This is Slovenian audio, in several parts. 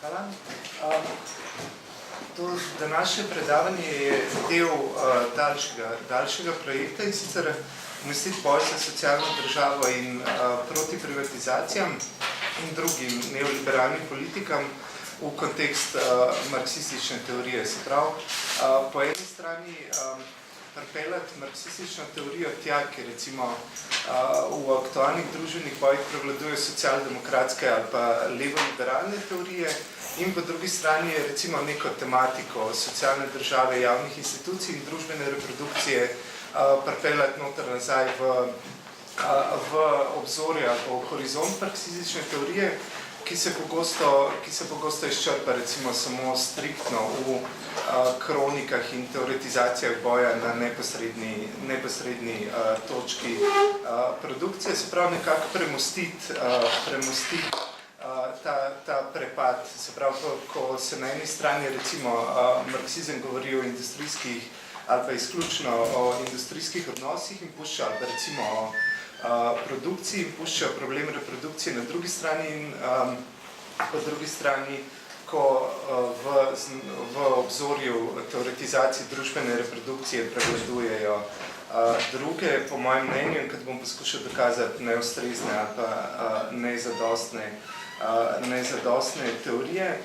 Hvala. To današnje predavanje je del daljšega projekta, in sicer umestiti boj za socialno državo in proti privatizacijam in drugim neoliberalnim politikam v kontekst marksistične teorije. Se pravi, po eni strani pripeljati marksistično teorijo tja, ki recimo v aktualnih družbenih bojih prevladujejo socialdemokratske ali pa levo-liberalne teorije, in po drugi strani je recimo neko tematiko socialne države, javnih institucij in družbene reprodukcije pripeljati noter nazaj v obzorje ali v horizont marksistične teorije, ki se pogosto izčrpa recimo samo striktno v kronikah in teoretizacijah boja na neposredni točki produkcije, se pravi nekako premostiti ta prepad. Se pravi, ko se na eni strani recimo marksizem govori o industrijskih ali pa izključno o industrijskih odnosih in pušča ali pa recimo o produkciji in pušča problem reprodukcije na drugi strani in po drugi strani, ko v obzorju teoretizacije družbene reprodukcije prevladujejo druge, po mojem mnenju, in kad bom poskušal dokazati neustrezne ali pa nezadostne teorije.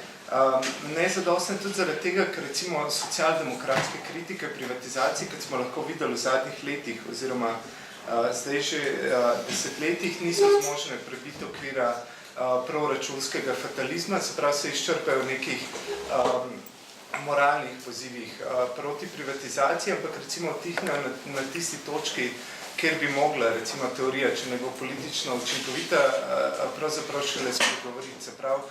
Nezadostne tudi zaradi tega, ker recimo socialdemokratske kritike privatizacije, kot smo lahko videli v zadnjih letih oziroma zdaj že desetletjih, niso zmožne prebiti okvira proračunskega fatalizma, se pravi, se izčrpajo v nekih moralnih pozivih proti privatizaciji, ampak recimo tihnejo na tisti točki, kjer bi mogla recimo teorija, če ne bo politično učinkovita, pravzaprav šele spregovoriti. Se pravi,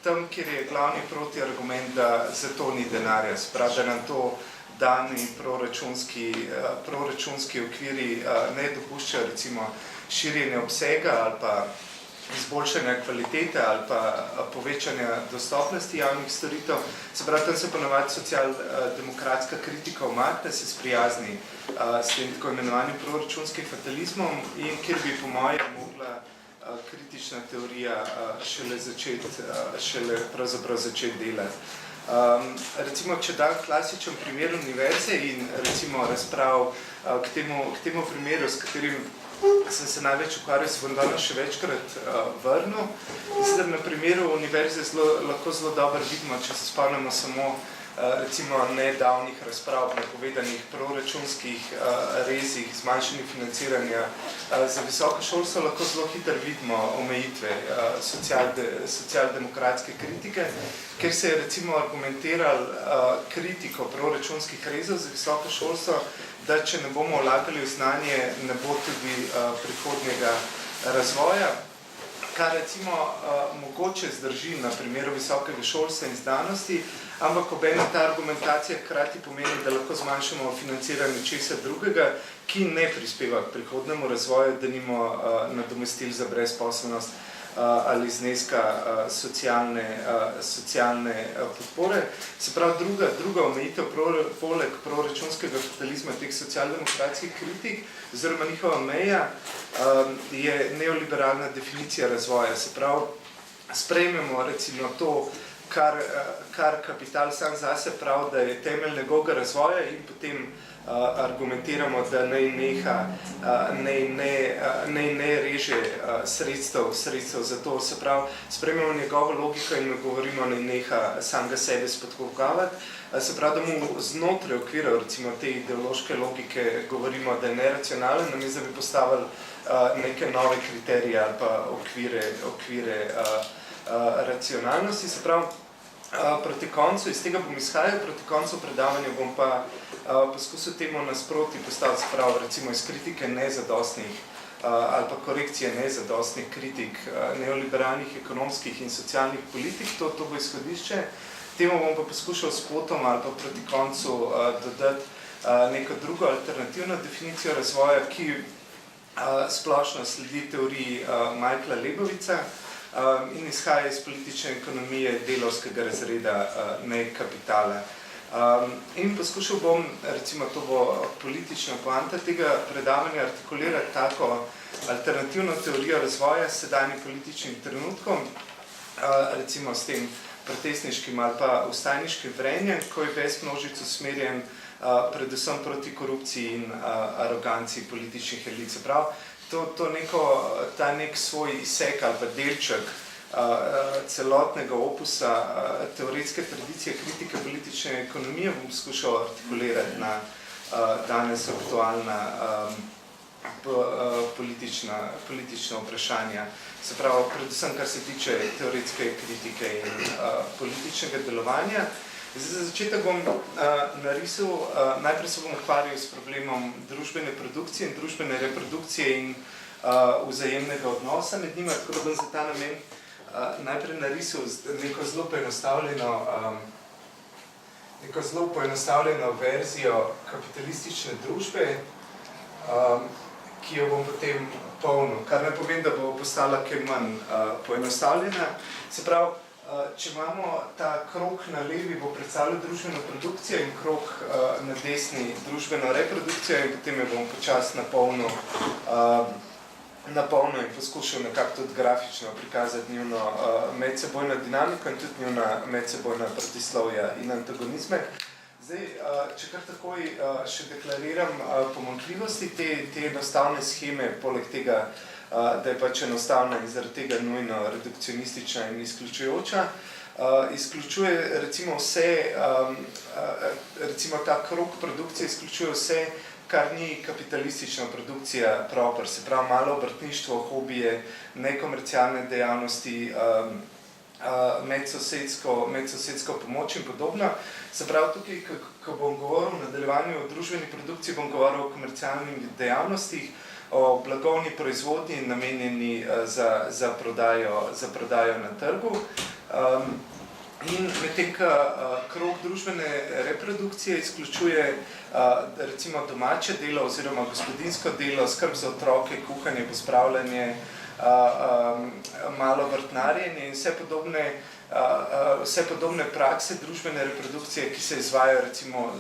tam, kjer je glavni protiargument, da za to ni denarja, se pravi, da nam to dani proračunski okviri ne dopuščajo recimo širjenje obsega ali pa izboljšanja kvalitete ali pa povečanja dostopnosti javnih storitev. Se pravi, tam se ponavadi socialdemokratska kritika umakne, se sprijazni s tem tako imenovanim proračunskim fatalizmom in kjer bi po mojem mogla kritična teorija šele pravzaprav začeti delati. Recimo, če dam klasičen primer univerze in recimo razprav k temu primeru, s katerim sem se največ ukvarjal, se bom danes še večkrat vrnil. Sicer na primeru univerze lahko zelo dobro vidimo, če se spomnimo samo recimo nedavnih razprav, napovedanih proračunskih rezih, zmanjšanih financiranja za visoko šolstvo, lahko zelo hitro vidimo omejitve socialdemokratske kritike, ker se je recimo argumentiral kritiko proračunskih rezov za visoko šolstvo, da če ne bomo vlagali v znanje, ne bo tudi prihodnjega razvoja, kar recimo mogoče zdrži na primeru visokega šolstva in znanosti, ampak obenem ta argumentacija hkrati pomeni, da lahko zmanjšamo financiranje česa drugega, ki ne prispeva k prihodnemu razvoju, da nimo nadomestil za brezposelnost ali zneska socialne podpore. Se pravi, druga omejitev poleg proračunskega fatalizma teh socialdemokratskih kritik oziroma njihova meja je neoliberalna definicija razvoja. Se pravi, sprejmemo recimo to, kar kapital sam zase pravi, da je temelj njegovega razvoja in potem argumentiramo, da naj ne reže sredstev za to. Se pravi, sprejmemo njegovo logiko in govorimo, naj neha samega sebe spodkopavati. Se pravi, da mu znotraj okvira recimo te ideološke logike govorimo, da je neracionalen, namesto da bi postavili neke nove kriterije ali pa okvire racionalnosti. Se pravi, proti koncu, iz tega bom izhajal, proti koncu predavanja bom pa poskusil temu nasproti postaviti, se pravi, recimo iz kritike nezadostnih ali pa korekcije nezadostnih kritik neoliberalnih ekonomskih in socialnih politik, to bo izhodišče. Temu bom pa poskušal s potom ali pa proti koncu dodati neko drugo alternativno definicijo razvoja, ki splošno sledi teoriji Michaela Lebovica in izhaja iz politične ekonomije delavskega razreda, ne kapitala. In poskušal bom, recimo to bo politična poanta tega predavanja, artikulirati tako alternativno teorijo razvoja s sedanjim političnim trenutkom, recimo s tem protestniškim ali pa vstajniškim vrenjem, ko je ves množic usmerjen predvsem proti korupciji in aroganci političnih elit. Se pravi, ta nek svoj izsek ali pa delček celotnega opusa teoretske tradicije kritike politične ekonomije bom skušal artikulirati na danes aktualna politična vprašanja. Se pravi, predvsem kar se tiče teoretske kritike in političnega delovanja. Za začetek bom narisal, najprej se bom ukvarjal s problemom družbene produkcije in družbene reprodukcije in vzajemnega odnosa med njima, tako da bom za ta namen najprej narisal neko zelo poenostavljeno verzijo kapitalistične družbe, ki jo bom potem polnil, kar ne povem, da bo postala kaj manj poenostavljena. Se pravi, če imamo ta krog na levi, bo predstavljal družbeno produkcijo in krog na desni družbeno reprodukcijo in potem jo bom počasno napolnil in poskušal nekako tudi grafično prikazati njuno medsebojno dinamiko in tudi njuna medsebojna protislovja in antagonizme. Zdaj, če kar takoj še deklariram pomanjkljivosti te enostavne sheme, poleg tega, da je pač enostavna in zaradi tega nujno redukcionistična in izključujoča, izključuje recimo vse, recimo ta krog produkcije izključuje vse, kar ni kapitalistična produkcija proper, se pravi malo obrtništvo, hobije, nekomercialne dejavnosti, medsosedsko pomoč in podobno. Se pravi, tukaj, ko bom govoril v nadaljevanju o družbeni produkciji, bom govoril o komercialnih dejavnostih, o blagovni proizvodnji namenjeni za prodajo na trgu. In medtem, ko krog družbene reprodukcije izključuje recimo domače delo oziroma gospodinjsko delo, skrb za otroke, kuhanje, pospravljanje, malo vrtnarjenje in vse podobne prakse družbene reprodukcije, ki se izvajajo recimo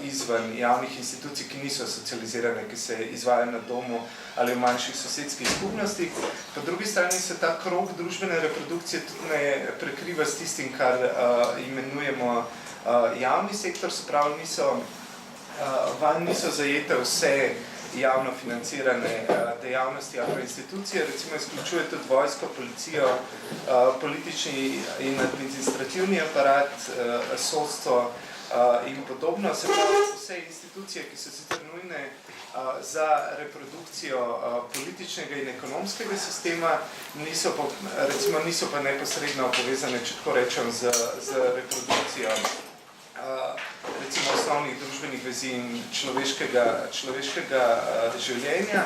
izven javnih institucij, ki niso socializirane, ki se izvajajo na domu ali v manjših sosedskih skupnostih. Po drugi strani se ta krog družbene reprodukcije tudi ne prekriva s tistim, kar imenujemo javni sektor, se pravi, vanj niso zajete vse javno financirane dejavnosti ali institucije, recimo izključuje tudi vojsko, policijo, politični in administrativni aparat, sodstvo in podobno. Se pravi, vse institucije, ki so sicer nujne za reprodukcijo političnega in ekonomskega sistema, niso pa neposredno povezane, če tako rečem, z reprodukcijo recimo osnovnih družbenih vezi in človeškega življenja.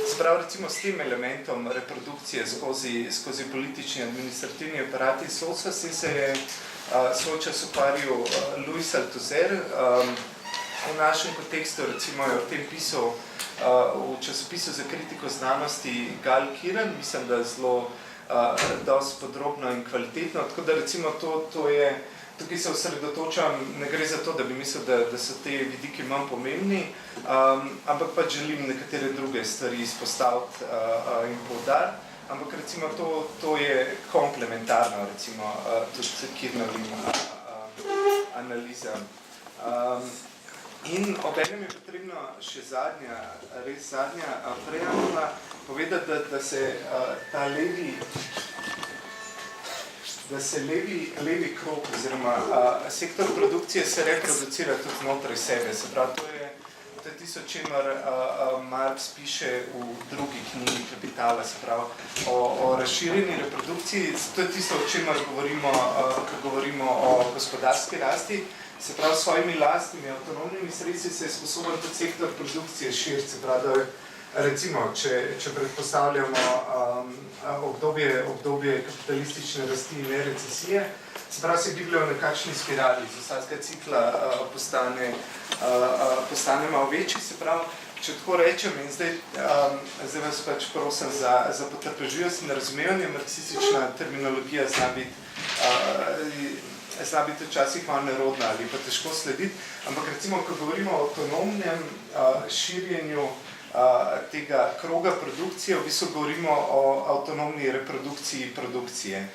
Se pravi, recimo s tem elementom reprodukcije skozi politični administrativni aparat in sodstva se je svoj čas ukvarjal Louis Althusser. V našem kontekstu recimo je o tem pisal v časopisu za kritiko znanosti Gal Kiran, mislim, da zelo dosti podrobno in kvalitetno, tako da recimo to je tukaj se osredotočam, ne gre za to, da bi mislil, da so te vidiki manj pomembni, ampak pa želim nekatere druge stvari izpostaviti in poudariti, ampak recimo to je komplementarno, recimo tudi Kirnovim analizam. In obenem je potrebno še res zadnja preambula povedati, da se ta levi krog oziroma sektor produkcije se reproducira tudi znotraj sebe. Se pravi, to je tisto, čemer Marx piše v drugi knjigi Kapitala, se pravi, o razširjeni reprodukciji. To je tisto, o čemer govorimo o gospodarski rasti. Se pravi, s svojimi lastnimi avtonomnimi sredstvi se je sposoben tudi sektor produkcije širiti. Se pravi, da recimo, če predpostavljamo obdobje kapitalistične rasti in recesije, se pravi, se gibljajo v nekakšni spirali, z vsakega cikla postane malo večji, se pravi, če tako rečem, in zdaj vas pač prosim za potrpežljivost in razumevanje, marksistična terminologija zna biti včasih malo nerodna ali pa težko slediti, ampak recimo, ko govorimo o avtonomnem širjenju tega kroga produkcije, v bistvu govorimo o avtonomni reprodukciji produkcije.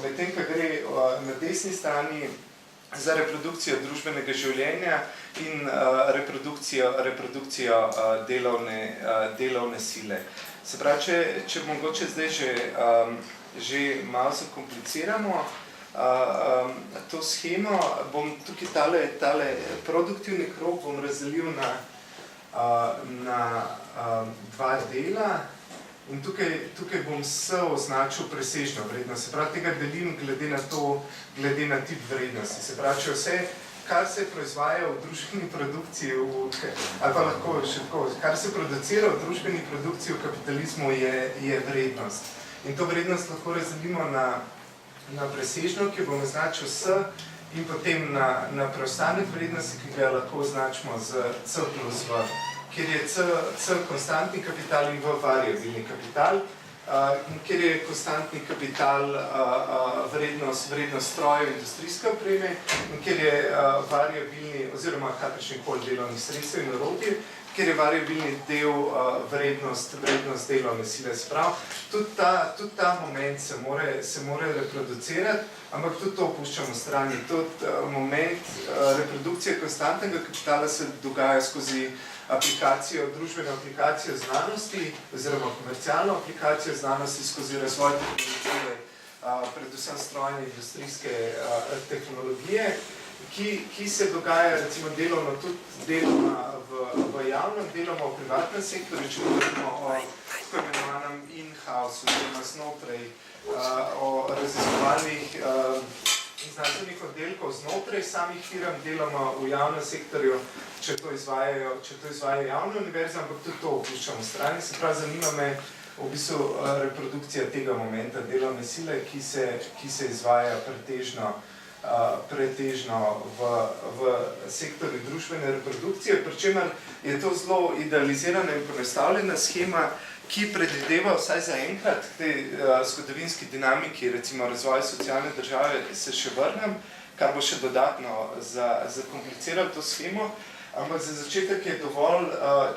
medtem, ko gre na desni strani za reprodukcijo družbenega življenja in reprodukcijo delovne sile. Se pravi, če mogoče zdaj že malo zakompliciramo to shemo, bom tukaj tale produktivni krog bom razdelil na dva dela. In tukaj bom S označil presežno vrednost. Se pravi, tega delim glede na tip vrednosti. Se pravi, če vse, kar se proizvaja v družbeni produkciji, ali pa lahko še tako, kar se producira v družbeni produkciji v kapitalizmu je vrednost. In to vrednost lahko razdelimo na presežno, ki jo bom označil S, in potem na preostanek vrednosti, ki ga lahko označimo z C plus V. Kjer je C konstantni kapital in V variabilni kapital, kjer je konstantni kapital vrednost strojev industrijske opreme in kjer je variabilni, oziroma kakršenkoli delovnih sredstev in orodij, kjer je variabilni del vrednost delovne sile. Sprav, tudi ta moment se more reproducirati, ampak tudi to opuščamo strani. Tudi moment reprodukcije konstantnega kapitala se dogaja skozi družbeno aplikacijo znanosti, oziroma komercialno aplikacijo znanosti skozi razvoj tehnologije, predvsem strojne industrijske tehnologije, ki se dogaja recimo deloma v javnem, deloma v privatnem sektorju, če govorimo o tako imenovanem in-house, oziroma znotraj, o raziskovalnih znanstvenih oddelkov znotraj samih firm, deloma v javnem sektorju, če to izvajajo javne univerze, ampak tudi to opuščamo strani. Se pravi, zanima me v bistvu reprodukcija tega momenta delovne sile, ki se izvaja pretežno v sektorju družbene reprodukcije, pri čemer je to zelo idealizirana in poenostavljena shema, ki predvideva vsaj za enkrat k tej zgodovinski dinamiki, recimo razvoj socialne države, se še vrnem, kar bo še dodatno zakompliciralo to shemo, ampak za začetek je dovolj,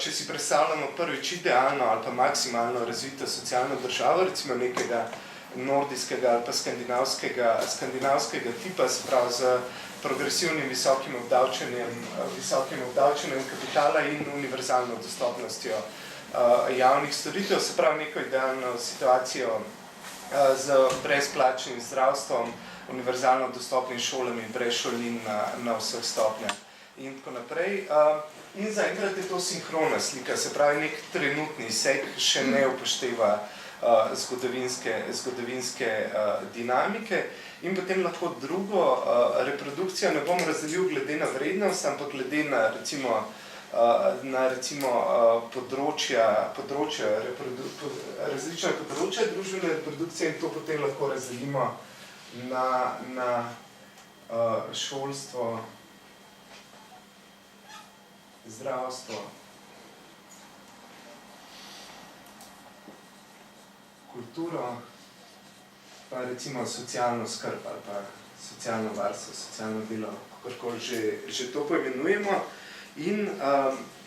če si predstavljamo prvič idealno ali pa maksimalno razvito socialno državo, recimo nekega nordijskega ali pa skandinavskega tipa, se pravi z progresivnim visokim obdavčenjem kapitala in univerzalno dostopnostjo javnih storitev, se pravi neko idealno situacijo z brezplačnim zdravstvom, univerzalno dostopnim šolami, brez šolnin na vseh stopnjah in tako naprej. In zaenkrat je to sinhrona slika, se pravi nek trenutni sek še ne upošteva zgodovinske dinamike in potem lahko drugo reprodukcijo ne bom razdelil glede na vrednost, ampak glede na recimo različna področja družbene reprodukcije in to potem lahko razdelimo na šolstvo, zdravstvo, kulturo, pa recimo socialno skrb ali pa socialno varstvo, socialno delo, kakorkoli že to poimenujemo. In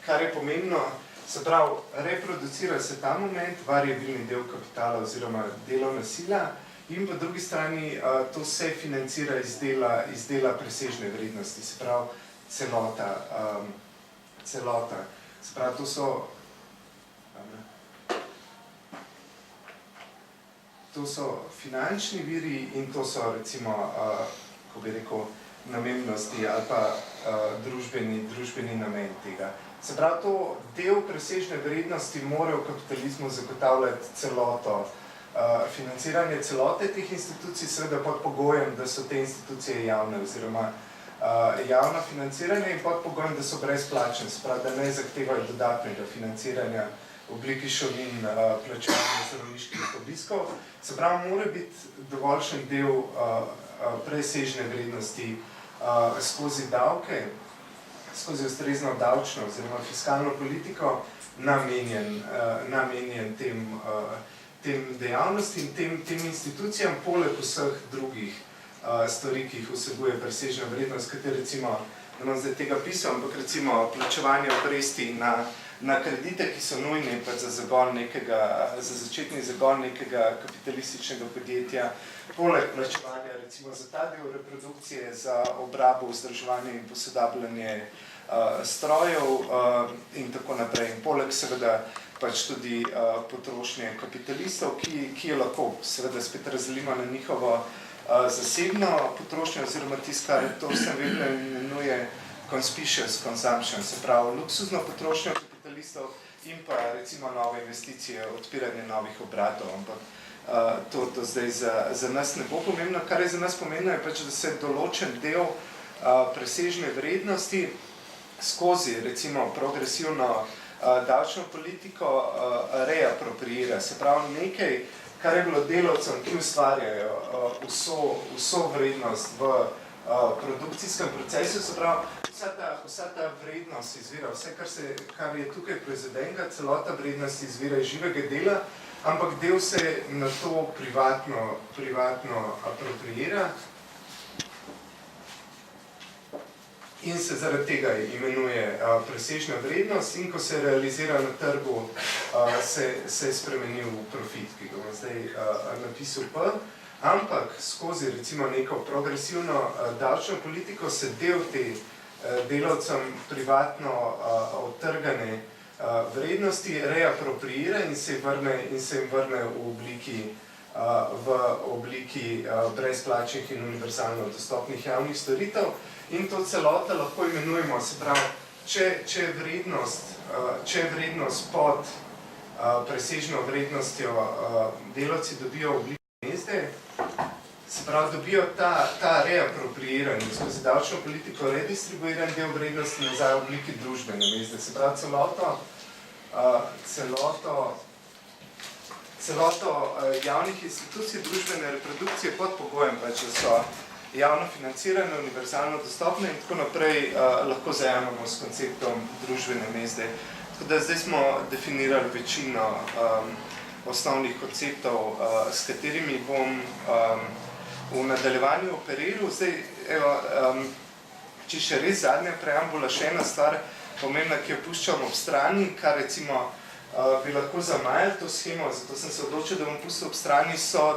kar je pomembno, se pravi, reproducira se ta moment, variabilni del kapitala oziroma delovna sila, in po drugi strani to se financira iz dela presežne vrednosti, se pravi celota. Se pravi, to so finančni viri in to so recimo, kako bi rekel, namembnosti ali pa družbeni namen tega. Se pravi, to del presežne vrednosti mora v kapitalizmu zagotavljati celoto, financiranje celote teh institucij, seveda pod pogojem, da so te institucije javne oziroma javno financiranje in pod pogojem, da so brezplačne, se pravi, da ne zahtevajo dodatnega financiranja v obliki šolnin, plačevanja zdravniških obiskov. Se pravi, mora biti dovoljšen del presežne vrednosti skozi davke, skozi ustrezno davčno oziroma fiskalno politiko namenjen tem dejavnostim, tem institucijam, poleg vseh drugih stvari, ki jih vsebuje presežna vrednost, kateri recimo, ne bom zdaj tega pisal, ampak recimo plačevanje obresti na na kredite, ki so nujni pač za začetni zagon nekega kapitalističnega podjetja, poleg plačevanja recimo za ta del reprodukcije, za obrabo, vzdrževanje in posodabljanje strojev in tako naprej. In poleg seveda pač tudi potrošnje kapitalistov, ki jo lahko seveda spet razdelimo na njihovo zasebno potrošnjo oziroma tisto, kar to vsem vedno imenuje conspicuous consumption, se pravi luksuzno potrošnjo kapitalistov in pa recimo nove investicije, odpiranje novih obratov, ampak to zdaj za nas ne bo pomembno. Kar je za nas pomembno je pač, da se določen del presežne vrednosti skozi recimo progresivno davčno politiko reapropriira, se pravi nekaj, kar je bilo delavcem, ki ustvarjajo vso vrednost v produkcijskem procesu, se pravi, vsa ta vrednost izvira, vse, kar je tukaj proizvedenega, celota vrednost izvira iz živega dela, ampak del se na to privatno apropriira in se zaradi tega imenuje presežna vrednost in ko se realizira na trgu, se je spremenil v profit, ki ga bom zdaj napisal P, ampak skozi recimo neko progresivno davčno politiko se del te delavcem privatno odtrgane vrednosti reapropriira in se jim vrne v obliki brezplačnih in univerzalno dostopnih javnih storitev. In to celota lahko imenujemo, se pravi, če je vrednost pod presežno vrednostjo delavci dobijo v obliki mezde, se pravi, dobijo ta reapropriiran in skozi davčno politiko redistribuiran del vrednosti nazaj v obliki družbene mezde. Se pravi, celoto javnih institucij družbene reprodukcije pod pogojem, pač, da so javno financirane, univerzalno dostopne in tako naprej lahko zajamemo s konceptom družbene mezde. Tako da zdaj smo definirali večino osnovnih konceptov, s katerimi bom v nadaljevanju operiral. Zdaj, evo, če še res zadnja preambula, še ena stvar pomembna, ki jo puščam ob strani, kar recimo bi lahko zamajali to schemo, zato sem se odločil, da bom pustil ob strani, so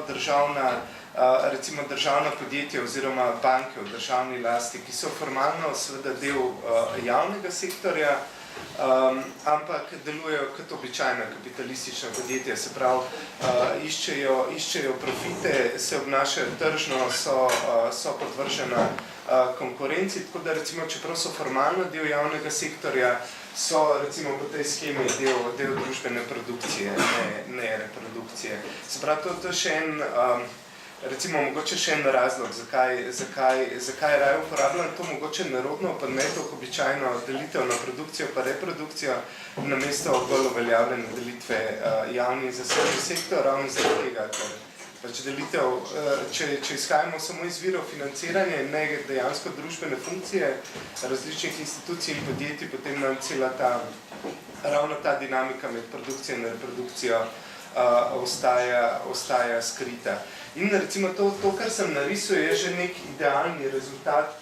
recimo državna podjetja oziroma banke v državni lasti, ki so formalno seveda del javnega sektorja, ampak delujejo kot običajna kapitalistična podjetja, se pravi, iščejo profite, se obnašajo tržno, so podvržena konkurenci, tako da recimo, čeprav so formalno del javnega sektorja, so recimo po tej schemi del družbene produkcije, ne reprodukcije. Se pravi, to je še en, recimo mogoče še en razlog, zakaj raje uporabljam to mogoče nerodno, pa ne toliko običajno delitev na produkcijo pa reprodukcijo, namesto bolj uveljavljene delitve javni in zasebni sektor, ravno zaradi tega, ker pač delitev, če izhajamo samo iz virov financiranja in ne dejansko družbene funkcije različnih institucij in podjetij, potem nam cela ravno ta dinamika med produkcijo in reprodukcijo ostaja skrita. In recimo to, kar sem narisal, je že nek idealni rezultat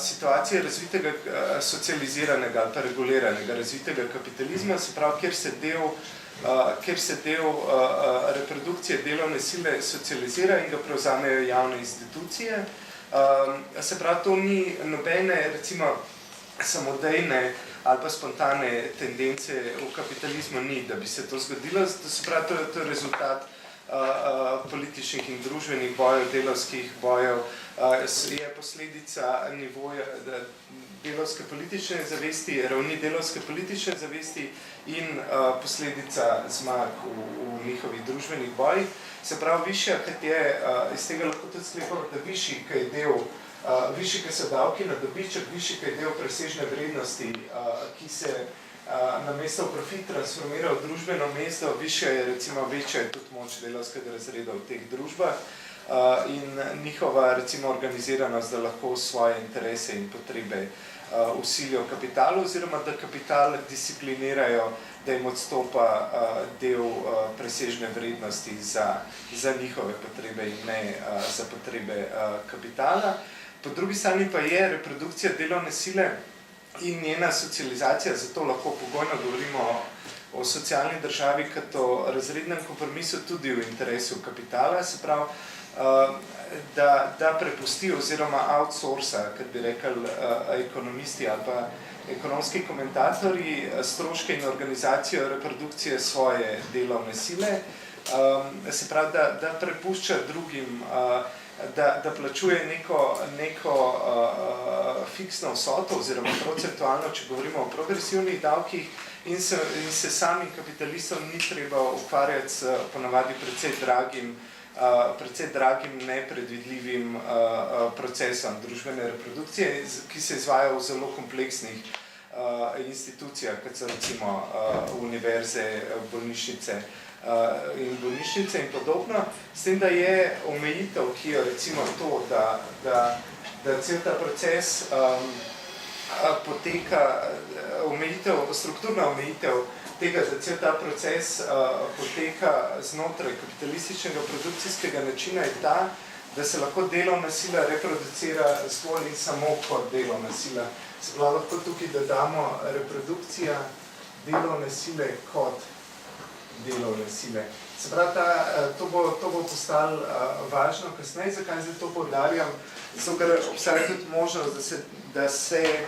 situacije razvitega socializiranega ali pa reguliranega razvitega kapitalizma, se pravi, kjer se del reprodukcije delovne sile socializira in ga prevzamejo javne institucije. Se pravi, to ni nobene, recimo, samodejne ali pa spontane tendence v kapitalizmu ni, da bi se to zgodilo. Se pravi, to je rezultat političnih in družbenih bojev, delavskih bojev, je posledica nivoja delavske politične zavesti, ravni delavske politične zavesti in posledica zmag v njihovih družbenih bojih. Se pravi, višja, kot je, iz tega lahko tudi sklepamo, da višji, kot so davki na dobiček, višji, kot je del presežne vrednosti, ki se namesto v profit transformira v družbeno mesto, večja je tudi moč delavskega razreda v teh družbah in njihova recimo organiziranost, da lahko svoje interese in potrebe usilijo kapitalu oziroma da kapital disciplinirajo, da jim odstopa del presežne vrednosti za njihove potrebe in ne za potrebe kapitala. Po drugi strani pa je reprodukcija delovne sile in njena socializacija, zato lahko pogojno govorimo o socialni državi kot o razrednem kompromisu tudi v interesu kapitala, se pravi, da prepusti oziroma outsourca, kot bi rekli ekonomisti ali pa ekonomski komentatorji, stroške in organizacijo reprodukcije svoje delovne sile, se pravi, da prepušča drugim, da plačuje neko fiksno vsoto oziroma procentualno, če govorimo o progresivnih davkih, in se samim kapitalistom ni treba ukvarjati s ponavadi precej dragim, nepredvidljivim procesom družbene reprodukcije, ki se izvaja v zelo kompleksnih institucijah, kot so recimo univerze, bolnišnice in podobno, s tem, da je omejitev, ki jo recimo to, da cel ta proces poteka, strukturna omejitev tega, da cel ta proces poteka znotraj kapitalističnega produkcijskega načina je ta, da se lahko delovna sila reproducira zgolj in samo kot delovna sila. Se pravi, lahko tukaj dodamo reprodukcija delovne sile kot delovne sile. Se pravi, to bo postalo važno kasneje. Zakaj zdaj to poudarjam? Zato, ker obstaja tudi možnost, da se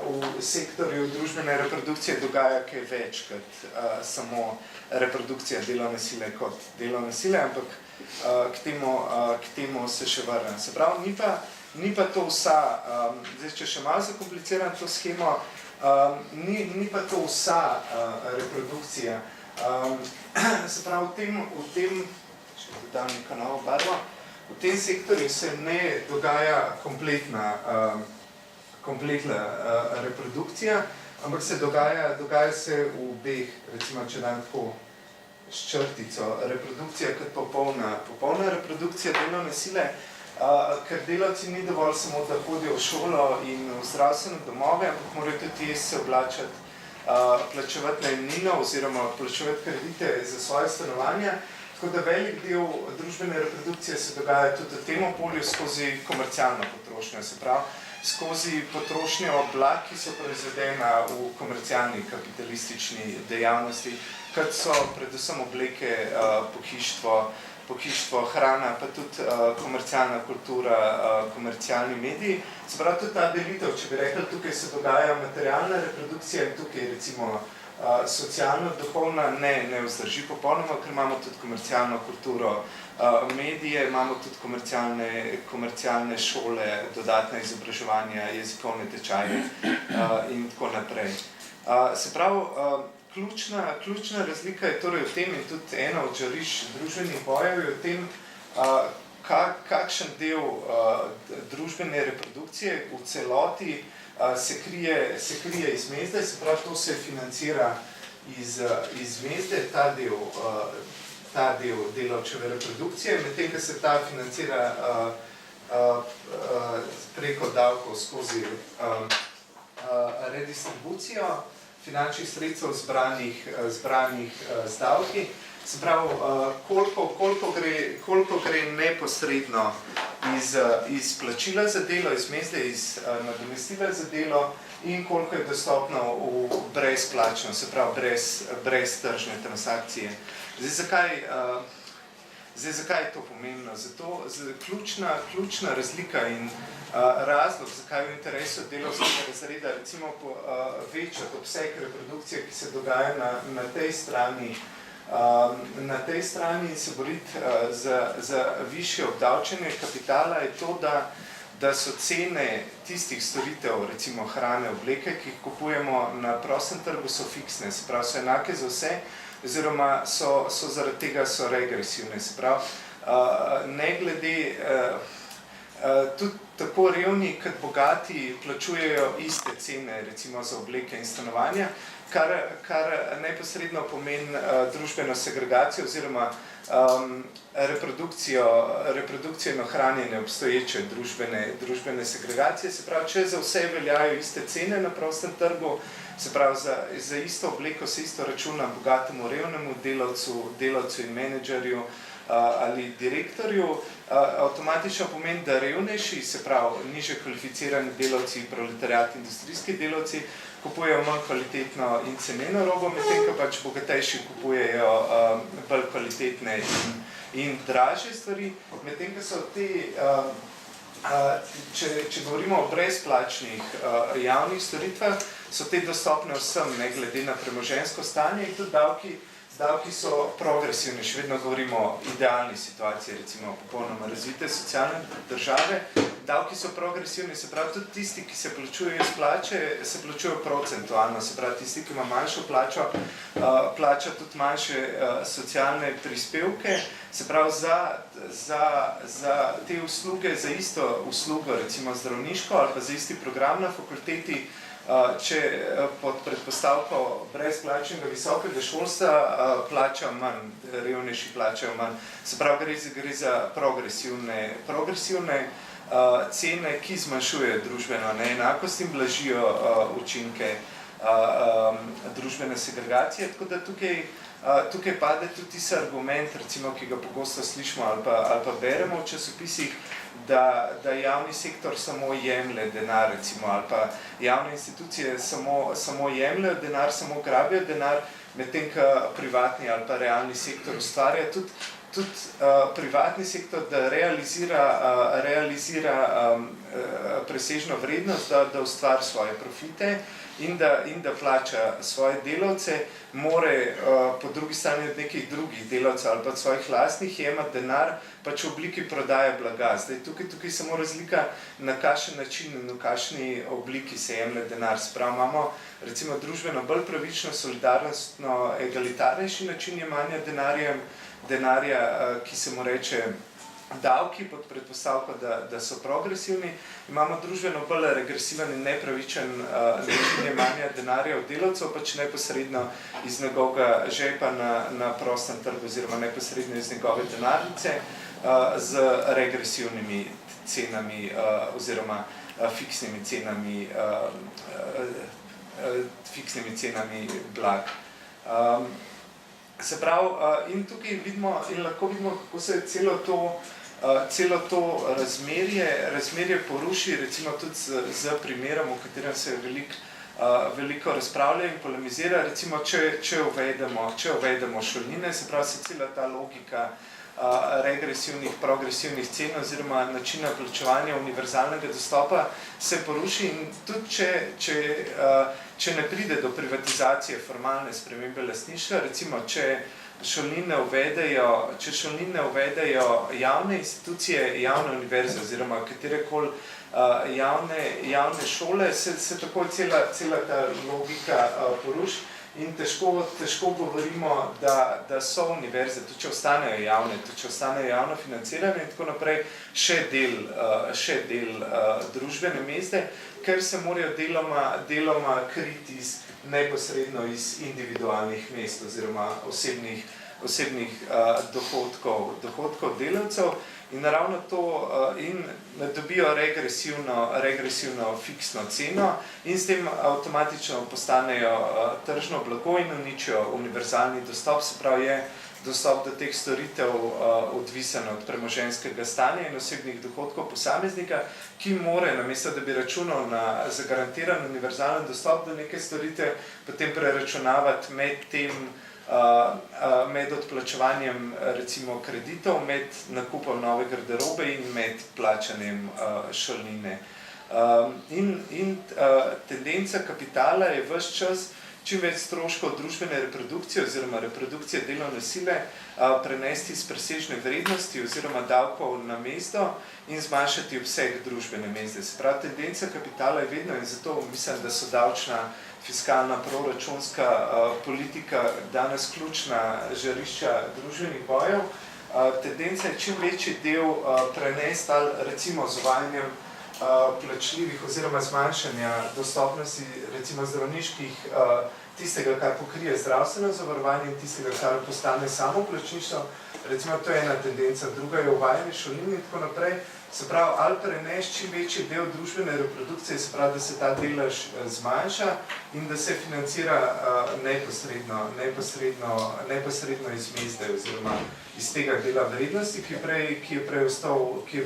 v sektorju družbene reprodukcije dogaja kaj več kot samo reprodukcija delovne sile kot delovne sile, ampak k temu se še vrnem. Se pravi, ni pa to vsa, zdaj, če še malo zakompliciram to schemo, ni pa to vsa reprodukcija. Se pravi, v tem, če dodam neko novo barvo, v tem sektorju se ne dogaja kompletna reprodukcija, ampak se dogaja se v obeh, recimo, če dam tako s črtico, reprodukcija kot popolna reprodukcija delovne sile, ker delavci ni dovolj samo, da hodijo v šolo in v zdravstvene domove, ampak morajo tudi se oblačati, plačevati najemnino oziroma plačevati kredite za svoje stanovanja, tako da velik del družbene reprodukcije se dogaja tudi v tem polju skozi komercialno potrošnjo, se pravi, skozi potrošnjo blag, ki so proizvedena v komercialni kapitalistični dejavnosti, kot so predvsem obleke, pohištvo, hrana, pa tudi komercialna kultura, komercialni mediji. Se pravi, tudi ta delitev, če bi rekli, tukaj se dogaja materialna reprodukcija in tukaj recimo socialno-duhovna ne vzdrži popolnoma, ker imamo tudi komercialno kulturo, medije, imamo tudi komercialne šole, dodatna izobraževanja, jezikovne tečaje in tako naprej. Se pravi, ključna razlika je torej v tem in tudi ena od žarišč družbenih bojev je v tem, kakšen del družbene reprodukcije v celoti se krije iz mezde, se pravi, to se financira iz mezde, ta del delavčeve reprodukcije, medtem, ko se ta financira preko davkov skozi redistribucijo finančnih sredstev zbranih z davki. Se pravi, koliko gre neposredno iz plačila za delo, iz mezde, iz nadomestila za delo in koliko je dostopno v brezplačno, se pravi, brez tržne transakcije. Zdaj, zakaj je to pomembno? Zato ključna razlika in razlog, zakaj v interesu delavskega razreda recimo večji obseg reprodukcije, ki se dogaja na tej strani in se boriti za višje obdavčenje kapitala, je to, da so cene tistih storitev, recimo hrane, obleke, ki jih kupujemo na prostem trgu, so fiksne, se pravi, so enake za vse, oziroma so zaradi tega so regresivne, se pravi, ne glede, tudi tako revni kot bogati plačujejo iste cene, recimo za obleke in stanovanja, kar neposredno pomeni družbeno segregacijo oziroma reprodukcijo in ohranjanje obstoječe družbene segregacije. Se pravi, če za vse veljajo iste cene na prostem trgu, se pravi, za isto obleko se isto računa bogatemu, revnemu delavcu in menedžerju, ali direktorju, avtomatično pomeni, da revnejši, se pravi, nižje kvalificirani delavci, proletariat, industrijski delavci, kupujejo manj kvalitetno in ceneno robo, medtem ko pač bogatejši kupujejo bolj kvalitetne in dražje stvari, medtem ko so te, če govorimo o brezplačnih javnih storitvah, so te dostopne vsem, ne glede na premoženjsko stanje, in tudi davki so progresivni, še vedno govorimo o idealni situaciji, recimo popolnoma razvite socialne države. Davki so progresivni, se pravi, tudi tisti, ki se plačujejo iz plače, se plačujejo procentualno, se pravi, tisti, ki ima manjšo plačo, plača tudi manjše socialne prispevke, se pravi, za te usluge, za isto uslugo, recimo zdravniško ali pa za isti program na fakulteti, če pod predpostavko brezplačnega visokega šolstva plačajo manj, revnejši plačajo manj. Se pravi, gre za progresivne cene, ki zmanjšujejo družbeno neenakost in blažijo učinke družbene segregacije, tako da tukaj pade tudi tisti argument, recimo, ki ga pogosto slišimo ali pa beremo v časopisih, da javni sektor samo jemlje denar, recimo, ali pa javne institucije samo jemljejo denar, samo grabijo denar, medtem ko privatni ali pa realni sektor ustvarja tudi privatni sektor, da realizira presežno vrednost, da ustvari svoje profite in da plača svoje delavce, more po drugi strani od nekih drugih delavcev ali pa od svojih lastnih jemati denar, pač v obliki prodaje blaga. Zdaj, tukaj samo razlika, na kakšen način in v kakšni obliki se jemlje denar. Sprav imamo recimo družbeno bolj pravično, solidarnostno, egalitarnejši način jemanja denarja, ki se mu reče davki, pod predpostavko, da so progresivni. Imamo družbeno bolj regresiven in nepravičen način jemanja denarja od delavcev, pač neposredno iz njegovega žepa na prostem trgu oziroma neposredno iz njegove denarnice z regresivnimi cenami oziroma fiksnimi cenami blag. Se pravi, in tukaj vidimo, in lahko vidimo, kako se celo to razmerje poruši, recimo tudi z primerom, o katerem se veliko razpravlja in polemizira, recimo, če uvedemo šolnine, se pravi, se cela ta logika regresivnih, progresivnih cen oziroma načina plačevanja univerzalnega dostopa se poruši in tudi če ne pride do privatizacije formalne spremembe lastništva, recimo, če šolnine uvedejo javne institucije, javne univerze oziroma katerekoli javne šole, se tako cela ta logika poruši. In težko govorimo, da so univerze, tudi če ostanejo javne, tudi če ostanejo javno financirane in tako naprej, še del družbene mezde, ker se morajo deloma kriti neposredno iz individualnih mest oziroma osebnih dohodkov delavcev. In ravno to dobijo regresivno fiksno ceno in s tem avtomatično postanejo tržno blago in uničijo univerzalni dostop, se pravi je dostop do teh storitev odvisen od premoženjskega stanja in osebnih dohodkov posameznika, ki more, namesto da bi računal na zagarantiran univerzalen dostop do neke storitev, potem preračunavati med odplačevanjem recimo kreditov, med nakupom nove garderobe in med plačanjem šolnine. In tendenca kapitala je ves čas čim več stroškov družbene reprodukcije oziroma reprodukcije delovne sile prenesti iz presežne vrednosti oziroma davkov na mesto in zmanjšati obseg družbene mezde. Se pravi, tendenca kapitala je vedno in zato mislim, da so davčna, fiskalna, proračunska politika danes ključna žarišča družbenih bojev. Tendenca je čim večji del prenesti ali recimo z uvajanjem plačljivih oziroma zmanjšanja dostopnosti recimo zdravniških, tistega, kar pokrije zdravstveno zavarovanje in tistega, kar postane samoplačništvo. Recimo, to je ena tendenca, druga je uvajanje šolnin in tako naprej. Se pravi, ali prenesti čim večji del družbene reprodukcije, se pravi, da se ta delež zmanjša in da se financira neposredno iz mezde oziroma iz tega dela vrednosti, ki je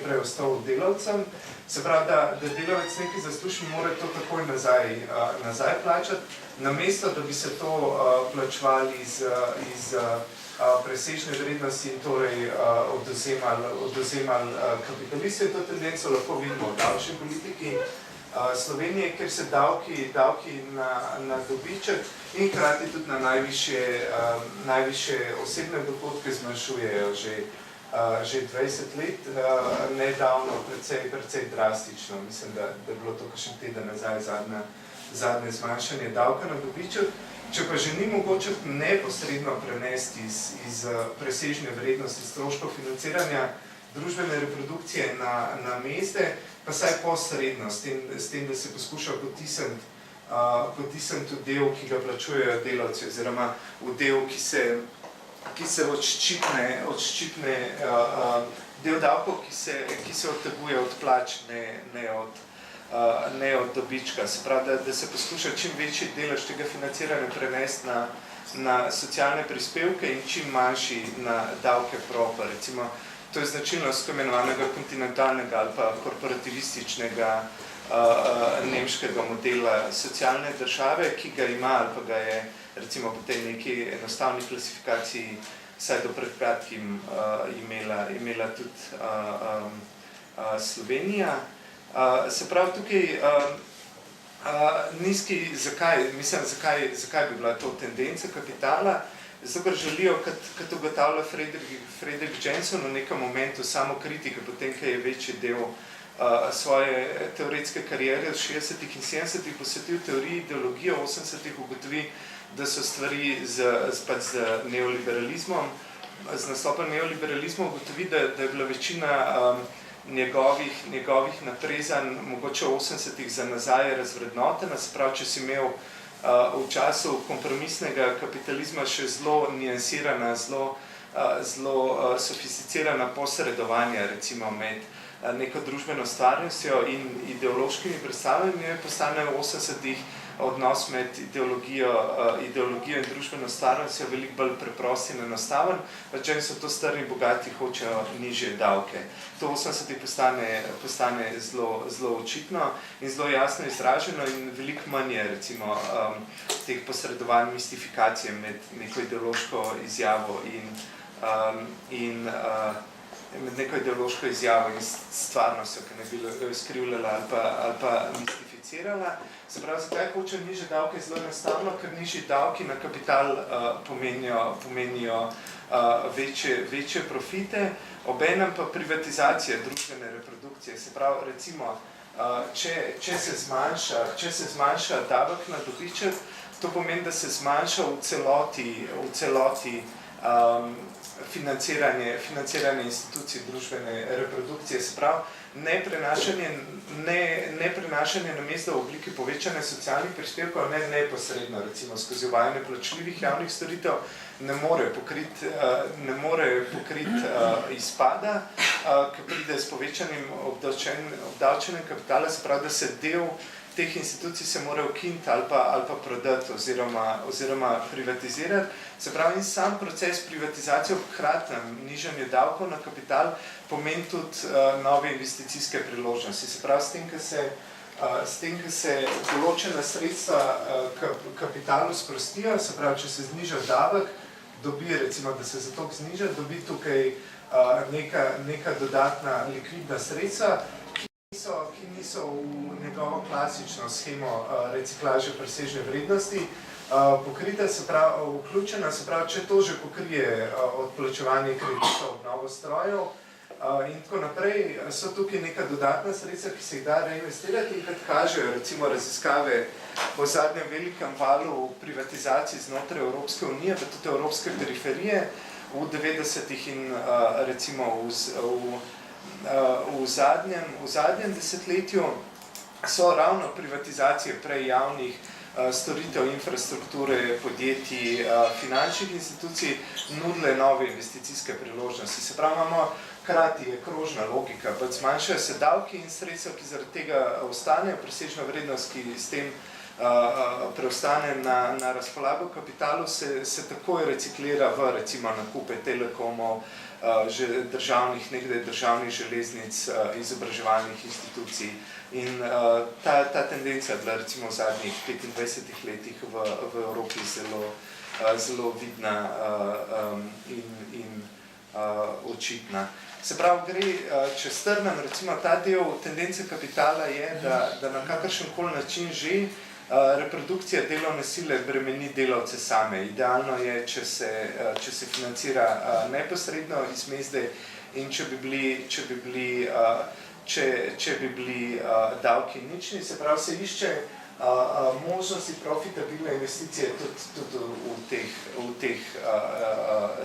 prej ostal delavcem. Se pravi, da delavec nekaj zasluži, mora to takoj nazaj plačati, namesto da bi se to plačevali iz presežne vrednosti in torej odvzemali kapitalisti. To tendenco lahko vidimo v davčni politiki Slovenije, kjer se davki na dobiček in hkrati tudi na najvišje osebne dohodke zmanjšujejo že 20 let, nedavno precej drastično. Mislim, da je bilo to kakšen teden nazaj zadnje zmanjšanje davka na dobiček. Če pa že ni mogoče neposredno prenesti iz presežne vrednosti stroškov financiranja družbene reprodukcije na mezde, pa saj posredno, s tem, da se poskuša potisniti v del, ki ga plačujejo delavci, oziroma v del, ki se odščipne del davkov, ki se odteguje od plač, ne od dobička. Se pravi, da se poskuša čim večji delež tega financiranja prenesti na socialne prispevke in čim manjši na davke propa. Recimo, to je značilnost tako imenovanega kontinentalnega ali pa korporativističnega nemškega modela socialne države, ki ga ima ali pa ga je recimo po tej neki enostavni klasifikaciji vsaj do pred kratkim imela tudi Slovenija. Se pravi, tukaj nizki, zakaj bi bila to tendenca kapitala? Zato, ker želijo, kot ugotavlja Fredrik Jensen v nekem momentu samokritike, potem, ko je večji del svoje teoretske kariere v 60-ih in 70-ih posvetil teoriji ideologije, v 80-ih ugotovi, da so stvari z neoliberalizmom, z nastopom neoliberalizma ugotovi, da je bila večina njegovih naprezanj mogoče v 80-ih za nazaj razvrednotena, se pravi, če si imel v času kompromisnega kapitalizma še zelo niansirana, zelo sofisticirana posredovanja, recimo med neko družbeno stvarnostjo in ideološkimi predstavami, postane v 80-ih odnos med ideologijo in družbeno stvarnostjo veliko bolj preprost in enostaven, če so to strni bogati hočejo nižje davke. To v 80-ih postane zelo očitno in zelo jasno izraženo in veliko manj je recimo teh posredovanj mistifikacije med neko ideološko izjavo in stvarnostjo, ki ne bi skrivljala ali pa mistificirala. Se pravi, zakaj hoče nižje davke? Zelo enostavno, ker nižji davki na kapital pomenijo večje profite, obenem pa privatizacija družbene reprodukcije. Se pravi, recimo, če se zmanjša davek na dobiček, to pomeni, da se zmanjša v celoti financiranje institucij družbene reprodukcije. Se pravi, ne prenašanje namesto v obliki povečanja socialnih prispevkov, ne neposredno, recimo skozi uvajanje plačljivih javnih storitev, ne more pokriti izpada, ki pride s povečanim obdavčenjem kapitala, se pravi, da se del teh institucij se mora ukiniti ali pa prodati oziroma privatizirati. Se pravi, in sam proces privatizacije ob hkratnem nižanju davkov na kapital pomeni tudi nove investicijske priložnosti. Se pravi, s tem, ko se določena sredstva kapitalu sprostijo, se pravi, če se zniža davek, dobi, recimo, da se zato zniža, dobi tukaj neka dodatna likvidna sredstva, ki niso v njegovo klasično shemo reciklaže presežne vrednosti pokrite, se pravi, vključena, se pravi, če to že pokrije odplačevanje kreditov, obnovo strojev in tako naprej, so tukaj neka dodatna sredstva, ki se jih da reinvestirati in kad kažejo, recimo, raziskave po zadnjem velikem valu privatizaciji znotraj Evropske unije, pa tudi evropske periferije v 90-ih in recimo v zadnjem desetletju so ravno privatizacije prej javnih storitev infrastrukture, podjetij, finančnih institucij nudile nove investicijske priložnosti. Se pravi, imamo krati je krožna logika, pač zmanjšajo se davki in sredstva, ki zaradi tega ostanejo, presežna vrednost, ki s tem preostane na razpolago kapitalu, se takoj reciklira v recimo nakupe telekomov, že državnih, nekdaj državnih železnic, izobraževalnih institucij. In ta tendenca je bila recimo v zadnjih 25 letih v Evropi zelo vidna in očitna. Se pravi, gre, če strnem, recimo ta del tendence kapitala je, da na kakršenkoli način že reprodukcija delovne sile bremeni delavce same. Idealno je, če se financira neposredno iz mezde in če bi bili davki nični, se pravi, se išče možnosti profitabilne investicije tudi v teh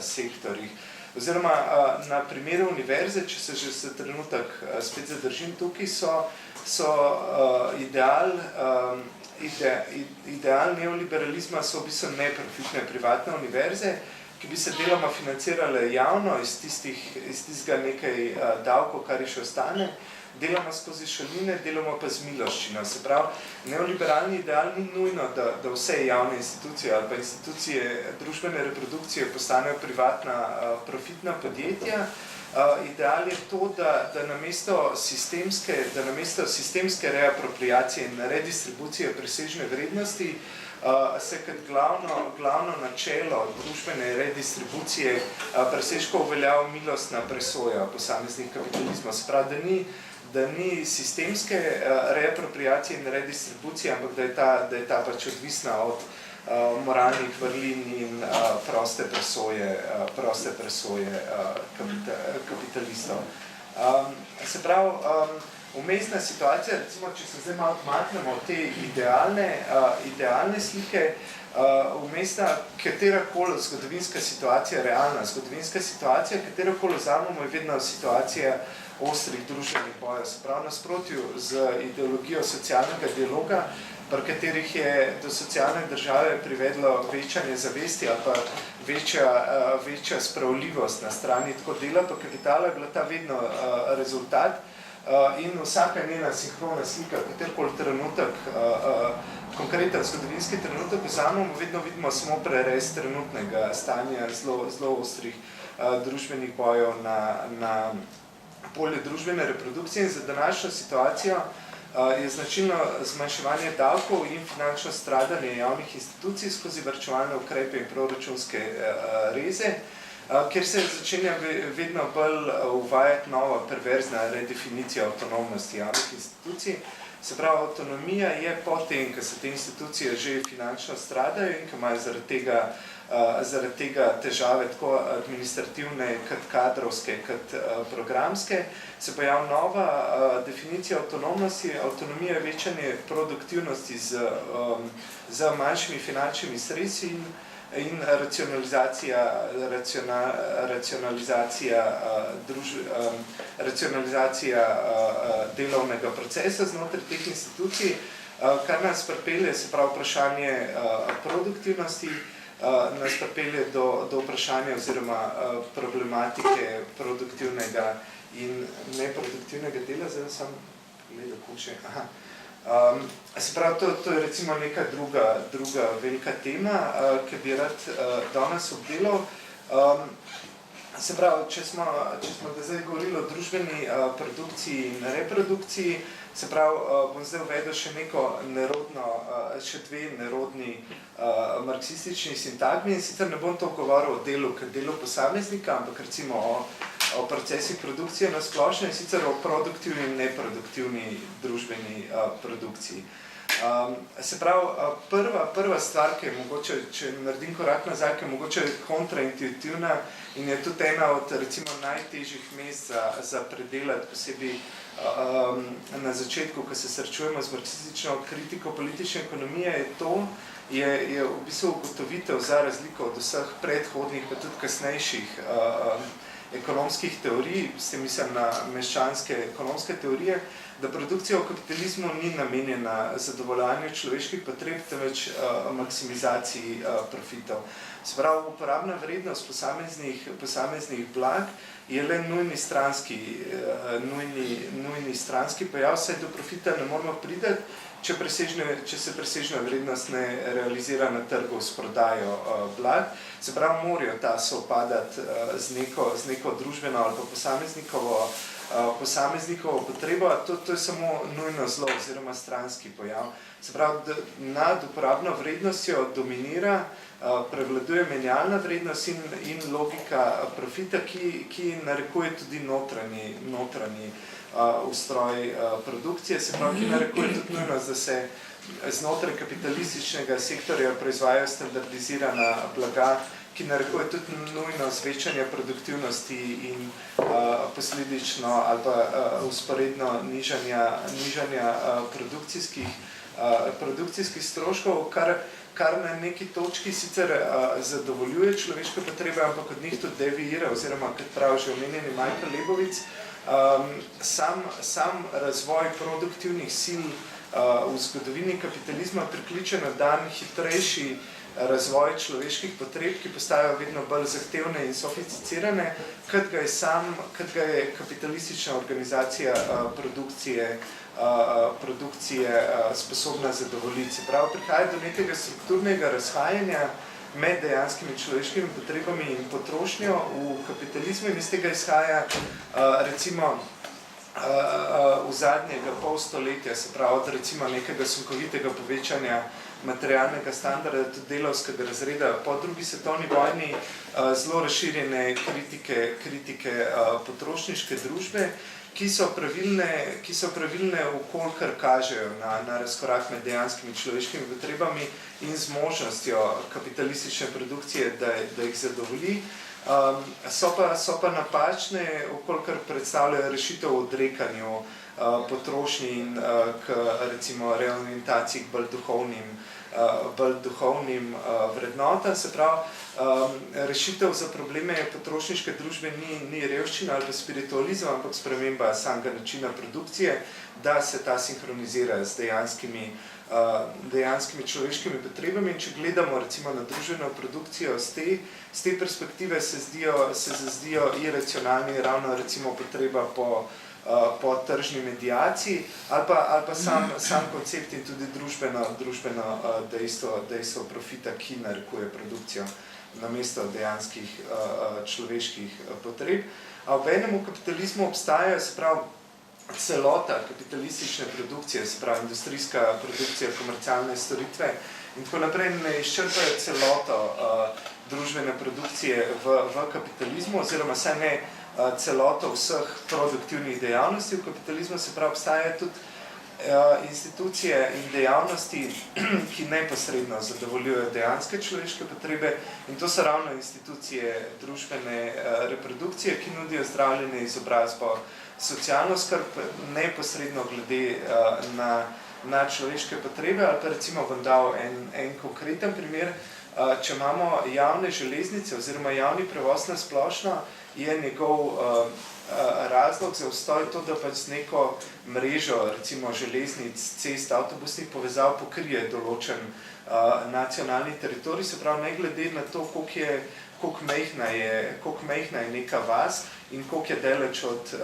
sektorjih. Oziroma, na primeru univerze, če se že za trenutek spet zadržim tukaj, so ideal neoliberalizma so v bistvu neprofitne privatne univerze, ki bi se deloma financirale javno iz tistega nekaj davkov, kar je še ostane, deloma skozi šolnine, deloma pa z miloščino. Se pravi, neoliberalni ideal ni nujno, da vse javne institucije ali pa institucije družbene reprodukcije postanejo privatna profitna podjetja. Ideal je to, da namesto sistemske reapropriacije in redistribucije presežne vrednosti se kot glavno načelo družbene redistribucije presežkov uveljavlja milostna presoja posameznih kapitalizmov. Se pravi, da ni sistemske reapropriacije in redistribucije, ampak da je ta pač odvisna od moralnih vrlin in proste presoje kapitalistov. Se pravi, vmesna situacija, recimo, če se zdaj malo odmaknemo od te idealne slike, vmesna katerakoli zgodovinska situacija, realna zgodovinska situacija, katerakoli vzamemo, je vedno situacija ostrih družbenih bojev. Se pravi, nasprotju z ideologijo socialnega dialoga, pri katerih je do socialne države privedlo večanje zavesti ali pa večja spravljivost na strani tako dela, pa kapitala je bila ta vedno rezultat in vsaka njena sinhrona slika, katerikoli trenutek, konkreten zgodovinski trenutek vzamemo, vedno vidimo samo prerez trenutnega stanja zelo ostrih družbenih bojev na polju družbene reprodukcije in za današnjo situacijo je značilno zmanjševanje davkov in finančno stradanje javnih institucij skozi varčevalne ukrepe in proračunske reze, kjer se začenja vedno bolj uvajati nova perverzna redefinicija avtonomnosti javnih institucij. Se pravi, avtonomija je potem, ko se te institucije že finančno stradajo in ko imajo zaradi tega težave tako administrativne, kot kadrovske, kot programske, se pojavi nova definicija avtonomnosti. Avtonomija je večanje produktivnosti z manjšimi finančnimi sredstvi in racionalizacija delovnega procesa znotraj teh institucij, kar nas pripelje, se pravi, vprašanje produktivnosti, nas pripelje do vprašanja oziroma problematike produktivnega in neproduktivnega dela. Zdaj sem gledal kuče. Se pravi, to je recimo neka druga velika tema, ki bi rad danes obdelal. Se pravi, če smo zdaj govorili o družbeni produkciji in reprodukciji, se pravi, bom zdaj uvedel še dve nerodni marksistični sintagmi in sicer ne bom to govoril o delu kot delu posameznika, ampak recimo o procesih produkcije na splošno in sicer o produktivni in neproduktivni družbeni produkciji. Se pravi, prva stvar, ki je mogoče, če naredim korak nazaj, ki je mogoče kontraintuitivna in je tudi ena od recimo najtežjih mest za predelati, posebej na začetku, ko se srečujemo z marksistično kritiko politične ekonomije, je v bistvu ugotovitev za razliko od vseh predhodnih, pa tudi kasnejših ekonomskih teorij, s tem mislim na meščanske ekonomske teorije, da produkcija v kapitalizmu ni namenjena zadovoljanju človeških potreb, temveč maksimizaciji profitov. Se pravi, uporabna vrednost posameznih blag je le nujni stranski pojav, saj do profita ne moramo priti, če se presežna vrednost ne realizira na trgu s prodajo blag. Se pravi, morajo ta sovpadati z neko družbeno ali pa posameznikovo potrebo, to je samo nujno zlo oziroma stranski pojav. Se pravi, da nad uporabno vrednostjo dominira, prevladuje menjalna vrednost in logika profita, ki narekuje tudi notranji ustroj produkcije, se pravi, ki narekuje tudi nujnost, da se znotraj kapitalističnega sektorja proizvajajo standardizirana blaga, ki narekuje tudi nujno zvečanje produktivnosti in posledično ali pa usporedno nižanja produkcijskih stroškov, kar na neki točki sicer zadovoljuje človeške potrebe, ampak od njih tudi deviira, oziroma, kot pravi že omenjeni Michael Lebovic, sam razvoj produktivnih sil v zgodovini kapitalizma prikliče na dan hitrejši razvoj človeških potreb, ki postajajo vedno bolj zahtevne in sofisticirane, kot ga je kapitalistična organizacija produkcije sposobna zadovoljiti. Se pravi, prihaja do nekega strukturnega razhajanja med dejanskimi človeškimi potrebami in potrošnjo v kapitalizmu in iz tega izhaja recimo v zadnjega pol stoletja, se pravi, od recimo nekega sunkovitega povečanja materialnega standarda, tudi delavskega razreda po drugi svetovni vojni, zelo razširjene kritike potrošniške družbe, ki so pravilne vkolikor kažejo na razkorak med dejanskimi človeškimi potrebami in zmožnostjo kapitalistične produkcije, da jih zadovolji. So pa napačne, vkolikor predstavljajo rešitev v odrekanju potrošnji in k recimo reorientaciji k bolj duhovnim vrednotam. Se pravi, rešitev za probleme potrošniške družbe ni revščina ali pa spiritualizem, ampak sprememba samega načina produkcije, da se ta sinhronizira z dejanskimi človeškimi potrebami. In če gledamo recimo na družbeno produkcijo z te perspektive, se zdijo iracionalni ravno recimo potreba po tržni medijaciji ali pa sam koncept in tudi družbeno dejstvo profita, ki narekuje produkcijo namesto dejanskih človeških potreb. A v enem kapitalizmu obstaja, se pravi, celota kapitalistične produkcije, se pravi, industrijska produkcija, komercialne storitve in tako naprej ne izčrpajo celoto družbene produkcije v kapitalizmu, oziroma saj ne celoto vseh produktivnih dejavnosti v kapitalizmu, se pravi, obstajajo tudi institucije in dejavnosti, ki neposredno zadovoljujejo dejanske človeške potrebe, in to so ravno institucije družbene reprodukcije, ki nudijo zdravljenje, izobrazbo, socialno skrb, neposredno glede na človeške potrebe. Ali pa recimo bom dal en konkreten primer. Če imamo javne železnice oziroma javni prevoz na splošno, je njegov razlog za obstoj to, da pač z neko mrežo, recimo železnic, cest, avtobusnih povezav pokrije določen nacionalni teritorij, se pravi, ne glede na to, koliko mejhna je neka vas in koliko je daleč od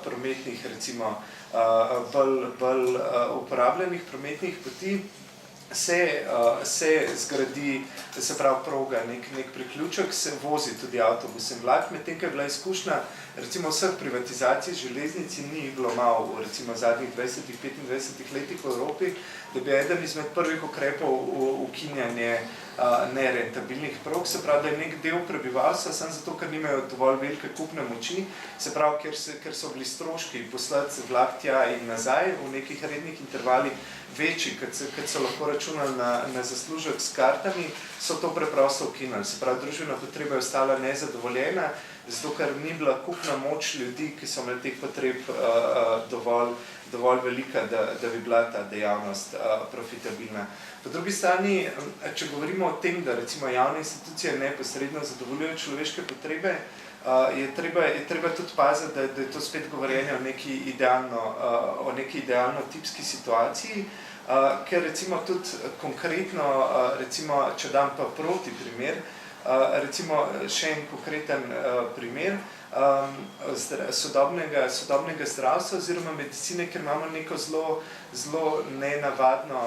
prometnih, recimo, bolj uporabljenih prometnih poti, se zgradi, se pravi, proga, nek priključek, se vozi tudi avtobus in vlak, medtem ko je bila izkušnja recimo vseh privatizacij železnic ni bilo malo v recimo zadnjih 20-25 letih v Evropi, da bi eden izmed prvih ukrepov ukinjanje nerentabilnih prog, se pravi, da je nek del prebivalstva, samo zato, ker nimajo dovolj velike kupne moči, se pravi, ker so bili stroški poslati vlak tja in nazaj v nekih rednih intervalih večji, kot so lahko računali na zaslužek s kartami, so to preprosto ukinili. Se pravi, družbena potreba je ostala nezadovoljena, zato ker ni bila kupna moč ljudi, ki so imeli teh potreb dovolj velika, da bi bila ta dejavnost profitabilna. Po drugi strani, če govorimo o tem, da recimo javne institucije neposredno zadovoljujejo človeške potrebe, je treba tudi paziti, da je to spet govorjenje o neki idealno tipski situaciji, ker recimo tudi konkretno, recimo, če dam pa proti primer, recimo še en konkreten primer sodobnega zdravstva oziroma medicine, ker imamo neko zelo nenavadno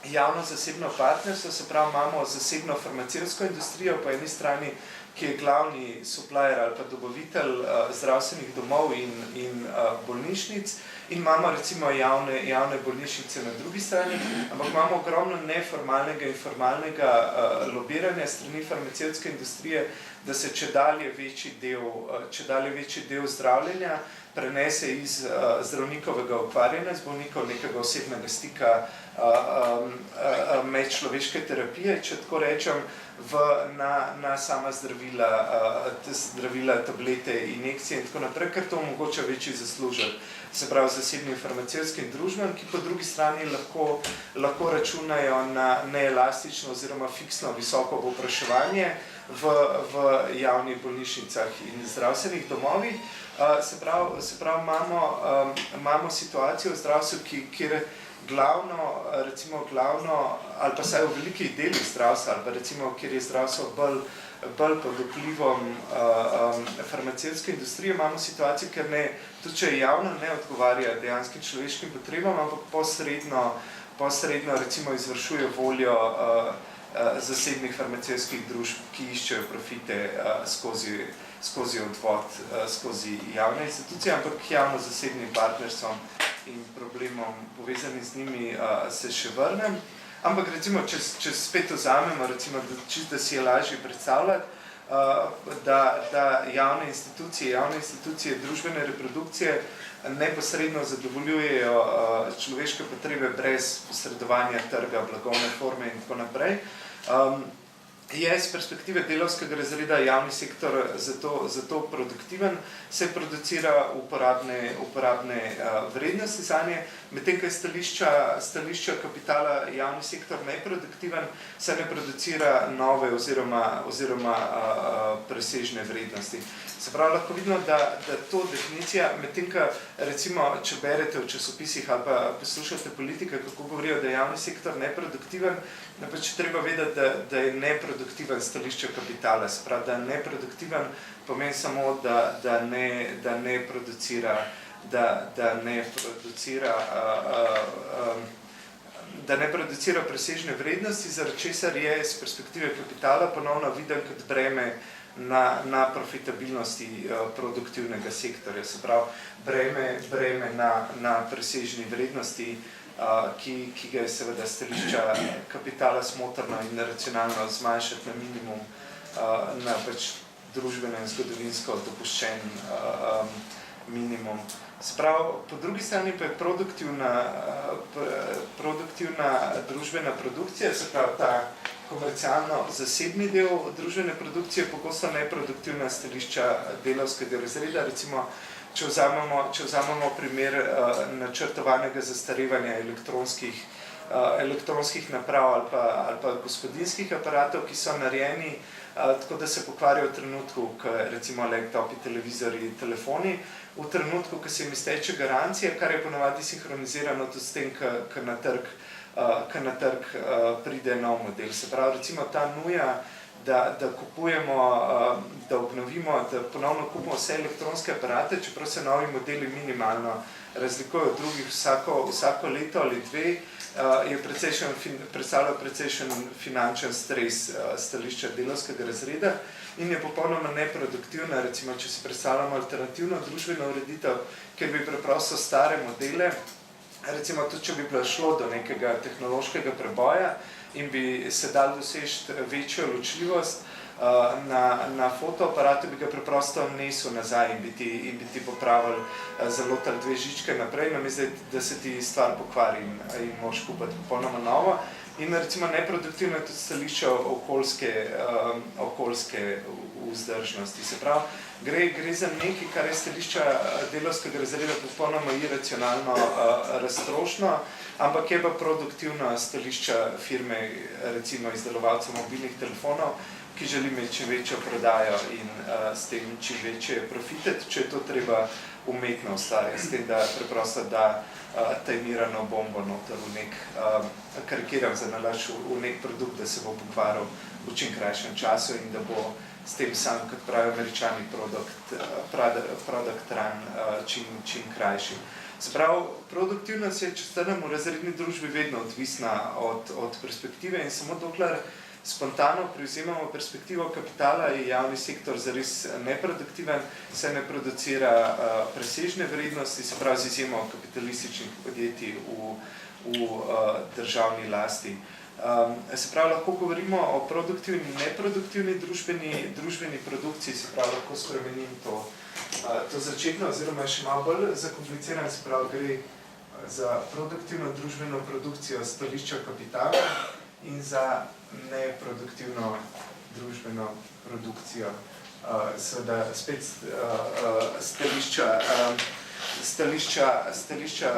javno-zasebno partnerstvo, se pravi, imamo zasebno farmacevtsko industrijo po eni strani, ki je glavni supplier ali pa dobavitelj zdravstvenih domov in bolnišnic, in imamo recimo javne bolnišnice na drugi strani, ampak imamo ogromno neformalnega in formalnega lobiranja strani farmacevtske industrije, da se čedalje večji del zdravljenja prenese iz zdravnikovega ukvarjanja z bolnikov, nekega osebnega stika, medčloveške terapije, če tako rečem, na sama zdravila, tablete, injekcije in tako naprej, ker to omogoča večji zaslužek. Se pravi, zasebnim farmacevtskim družbam, ki po drugi strani lahko računajo na neelastično oziroma fiksno visoko povpraševanje v javnih bolnišnicah in zdravstvenih domovih. Se pravi, imamo situacijo v zdravstvu, kjer glavno, ali pa saj v velikih delih zdravstva, ali pa recimo, kjer je zdravstvo bolj pod vplivom farmacevtske industrije, imamo situacijo, ker tudi če javno ne odgovarja dejanskim človeškim potrebam, ampak posredno recimo izvršuje voljo zasebnih farmacevtskih družb, ki iščejo profite skozi odvod, skozi javne institucije, ampak javno-zasebnim partnerstvom in problemom povezani z njimi se še vrnem. Ampak recimo, če spet vzamemo, recimo, da si je lažje predstavljati, da javne institucije družbene reprodukcije neposredno zadovoljujejo človeške potrebe brez posredovanja trga, blagovne forme in tako naprej. Je z perspektive delavskega razreda javni sektor zato produktiven, se producira uporabne vrednosti zanje, medtem ko je stališča kapitala javni sektor neproduktiven, se ne producira nove oziroma presežne vrednosti. Se pravi, lahko vidimo, da to definicija, medtem ko recimo, če berete v časopisih ali pa poslušate politike, kako govorijo, da je javni sektor neproduktiven, pač treba vedeti, da je neproduktiven stališče kapitala. Se pravi, da neproduktiven pomeni samo, da ne producira presežne vrednosti, zaradi česar je z perspektive kapitala ponovno viden kot breme na profitabilnosti produktivnega sektorja. Se pravi, breme na presežni vrednosti, ki ga je seveda stališča kapitala smotrno in racionalno zmanjšati na minimum, na pač družbeno in zgodovinsko dopuščen minimum. Se pravi, po drugi strani pa je produktivna družbena produkcija, se pravi ta komercialno-zasebni del družbene produkcije, pogosto neproduktivna stališča delavskega razreda. Recimo, če vzamemo primer načrtovanega zastarevanja elektronskih naprav ali pa gospodinjskih aparatov, ki so narejeni tako, da se pokvarijo v trenutku, recimo laptopi, televizorji, telefoni, v trenutku, ko se jim izteče garancija, kar je ponavadi sinhronizirano tudi s tem, ko na trg pride nov model. Se pravi, recimo ta nuja, da kupujemo, da obnovimo, da ponovno kupimo vse elektronske aparate, čeprav se novi modeli minimalno razlikujejo od drugih vsako leto ali dve, je predstavlja precejšen finančen stres stališča delavskega razreda in je popolnoma neproduktivna, recimo, če si predstavljamo alternativno družbeno ureditev, kjer bi preprosto stare modele, recimo tudi, če bi bilo šlo do nekega tehnološkega preboja in bi se dal doseči večjo ločljivost na fotoaparatu, bi ga preprosto nesel nazaj in bi ti popravili zalotali dve žičke naprej, namesto da se ti stvar pokvari in moraš kupiti popolnoma novo. In recimo neproduktivno je tudi stališče okoljske vzdržnosti. Se pravi, gre za nekaj, kar je stališča delavskega razreda popolnoma iracionalno raztrošno, ampak je pa produktivno stališča firme, recimo izdelovalcev mobilnih telefonov, ki želi imeti čim večjo prodajo in s tem čim večje profite, če je to treba umetno ustvarjati, s tem, da preprosto da tajmirano bombo noter v nek, karikiram za nalaž, v nek produkt, da se bo pokvaril v čim krajšem času in da bo s tem sam, kot pravijo Američani, product run čim krajši. Se pravi, produktivnost je, če stanemo v razredni družbi, vedno odvisna od perspektive in samo dokler spontano prevzemamo perspektivo kapitala, je javni sektor zares neproduktiven, se ne producira presežne vrednosti, se pravi z izjemo kapitalističnih podjetij v državni lasti. Se pravi, lahko govorimo o produktivni in neproduktivni družbeni produkciji, se pravi, lahko spremenim to začetno, oziroma je še malo bolj zakompliciran, se pravi, gre za produktivno družbeno produkcijo stališča kapitala in za neproduktivno družbeno produkcijo, seveda spet stališča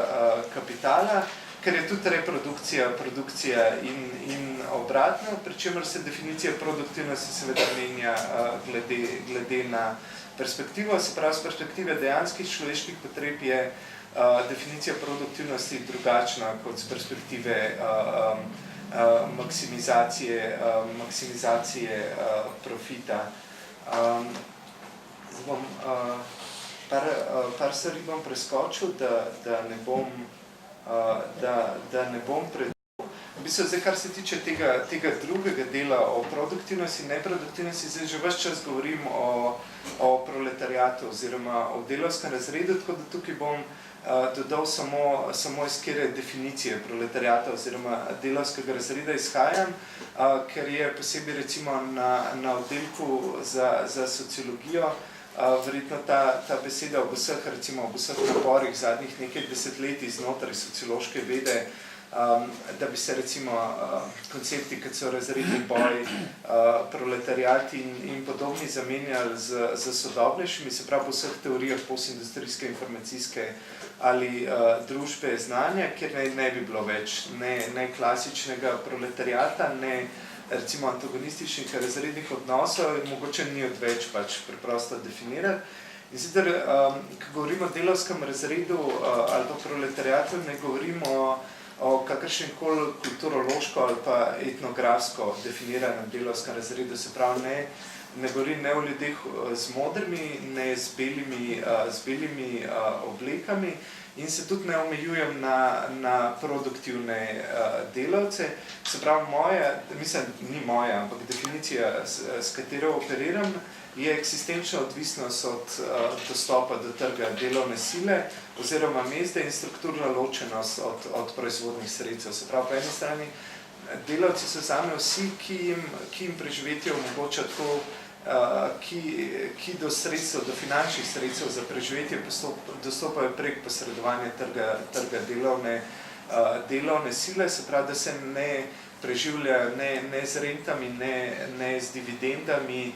kapitala, ker je tudi reprodukcija, produkcija in obratno, pri čemer se definicija produktivnosti seveda menja glede na perspektivo, se pravi, z perspektive dejanskih človeških potreb je definicija produktivnosti drugačna kot z perspektive maksimizacije profita. Par stvari bom preskočil, da ne bom predolg. V bistvu, zdaj, kar se tiče tega drugega dela o produktivnosti in neproduktivnosti, zdaj že ves čas govorim o proletariatu oziroma o delavskem razredu, tako da tukaj bom dodal samo iz kere definicije proletariata oziroma delavskega razreda izhajam, ker je posebej recimo na oddelku za sociologijo verjetno ta beseda ob vseh naporih zadnjih nekaj desetletij znotraj sociološke vede, da bi se recimo koncepti, kot so razredni boj, proletariat in podobni zamenjali z sodobnejšimi, se pravi po vseh teorijah postindustrijske, informacijske ali družbe znanja, kjer ne bi bilo več ne klasičnega proletariata, ne recimo antagonističnih razrednih odnosov in mogoče ni odveč pač preprosto definirati. In sicer, ko govorimo o delavskem razredu ali pa proletariatu, ne govorimo o kakršenkoli kulturološko ali pa etnografsko definiranem delavskem razredu, se pravi ne govorim ne o ljudeh z modrimi, ne z belimi oblekami in se tudi ne omejujem na produktivne delavce. Se pravi, ni moja, ampak definicija, s katero operiram, je eksistenčna odvisnost od dostopa do trga delovne sile oziroma mezde in strukturna ločenost od proizvodnih sredstev. Se pravi, po eni strani delavci so zame vsi, ki jim preživetje omogoča to, ki do finančnih sredstev za preživetje dostopajo prek posredovanja trga delovne sile, se pravi, da se ne preživljajo ne z rentami, ne z dividendami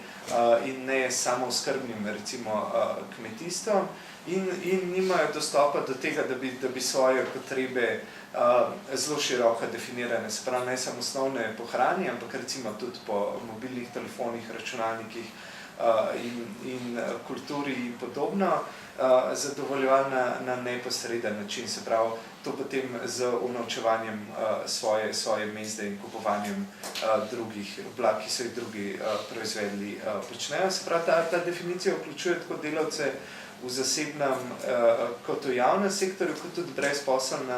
in ne samo skrbnim, recimo, kmetijstvom in nimajo dostopa do tega, da bi svoje potrebe zelo široko definirane, se pravi, ne samo osnovne po hrani, ampak recimo tudi po mobilnih telefonih, računalnikih in kulturi in podobno, zadovoljevali na neposreden način, se pravi, to potem z unovčevanjem svoje mezde in kupovanjem drugih blag, ki so jih drugi proizvedli, počnejo. Se pravi, ta definicija vključuje tako delavce v zasebnem kot v javnem sektorju, kot tudi brezposelne,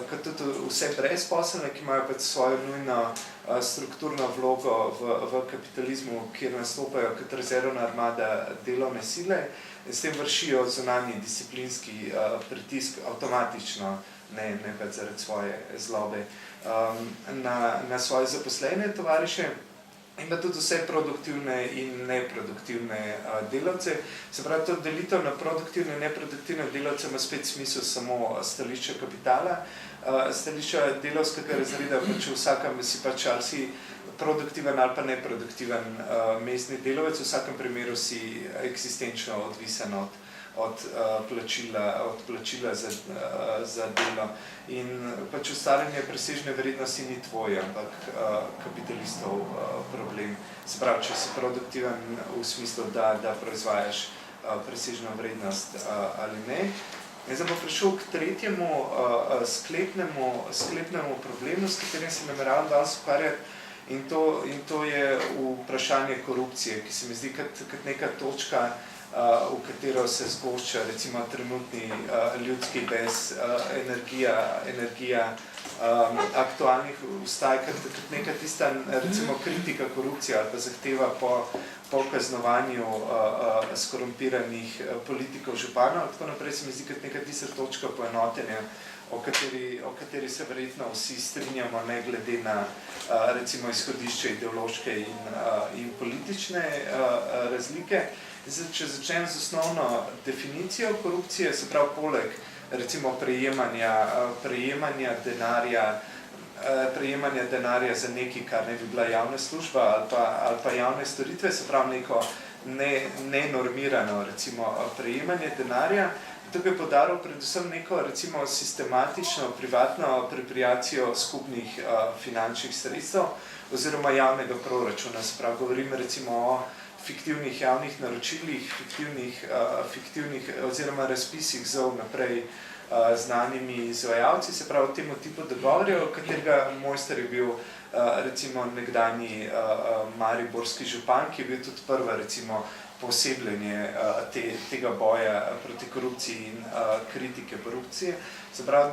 kot tudi vse brezposelne, ki imajo pač svojo nujno strukturno vlogo v kapitalizmu, kjer nastopajo kot rezervna armada delovne sile in s tem vršijo zunanji disciplinski pritisk avtomatično, ne pač zaradi svoje zlobe, na svoje zaposlene tovariše in pa tudi vse produktivne in neproduktivne delavce. Se pravi, to delitev na produktivne in neproduktivne delavce ima spet smisel samo stališča kapitala. Stališča delavskega razreda, če vsakem si pač ali si produktiven ali pa neproduktiven mestni delavec, v vsakem primeru si eksistenčno odvisen od plačila za delo. In pač ustvarjanje presežne vrednosti ni tvoj, ampak kapitalistov problem. Se pravi, če si produktiven v smislu, da proizvajaš presežno vrednost ali ne. Jaz bom prišel k tretjemu sklepnemu problemu, s katerim se nameravam danes ukvarjati, in to je vprašanje korupcije, ki se mi zdi kot neka točka, v katero se zgošča recimo trenutni ljudski bes, energija aktualnih vstaj, kot neka tista recimo kritika korupcije ali pa zahteva po kaznovanju skorumpiranih politikov, županov, tako naprej se mi zdi kot neka tista točka poenotenja, o kateri se verjetno vsi strinjamo, ne glede na recimo izhodišče ideološke in politične razlike. Če začnem z osnovno definicijo korupcije, se pravi poleg recimo prejemanja denarja za nekaj, kar ne bi bila javna služba ali pa javne storitve, se pravi neko nenormirano recimo prejemanje denarja. Tukaj je podaril predvsem neko recimo sistematično privatno apropriacijo skupnih finančnih sredstev oziroma javnega proračuna. Se pravi, govorim recimo o fiktivnih javnih naročilih, fiktivnih oziroma razpisih z vnaprej znanimi izvajalci, se pravi temu tipu dogovorjev, katerega mojster je bil recimo nekdanji mariborski župan, ki je bil tudi prva recimo poosebljenje tega boja proti korupciji in kritike korupcije. Se pravi,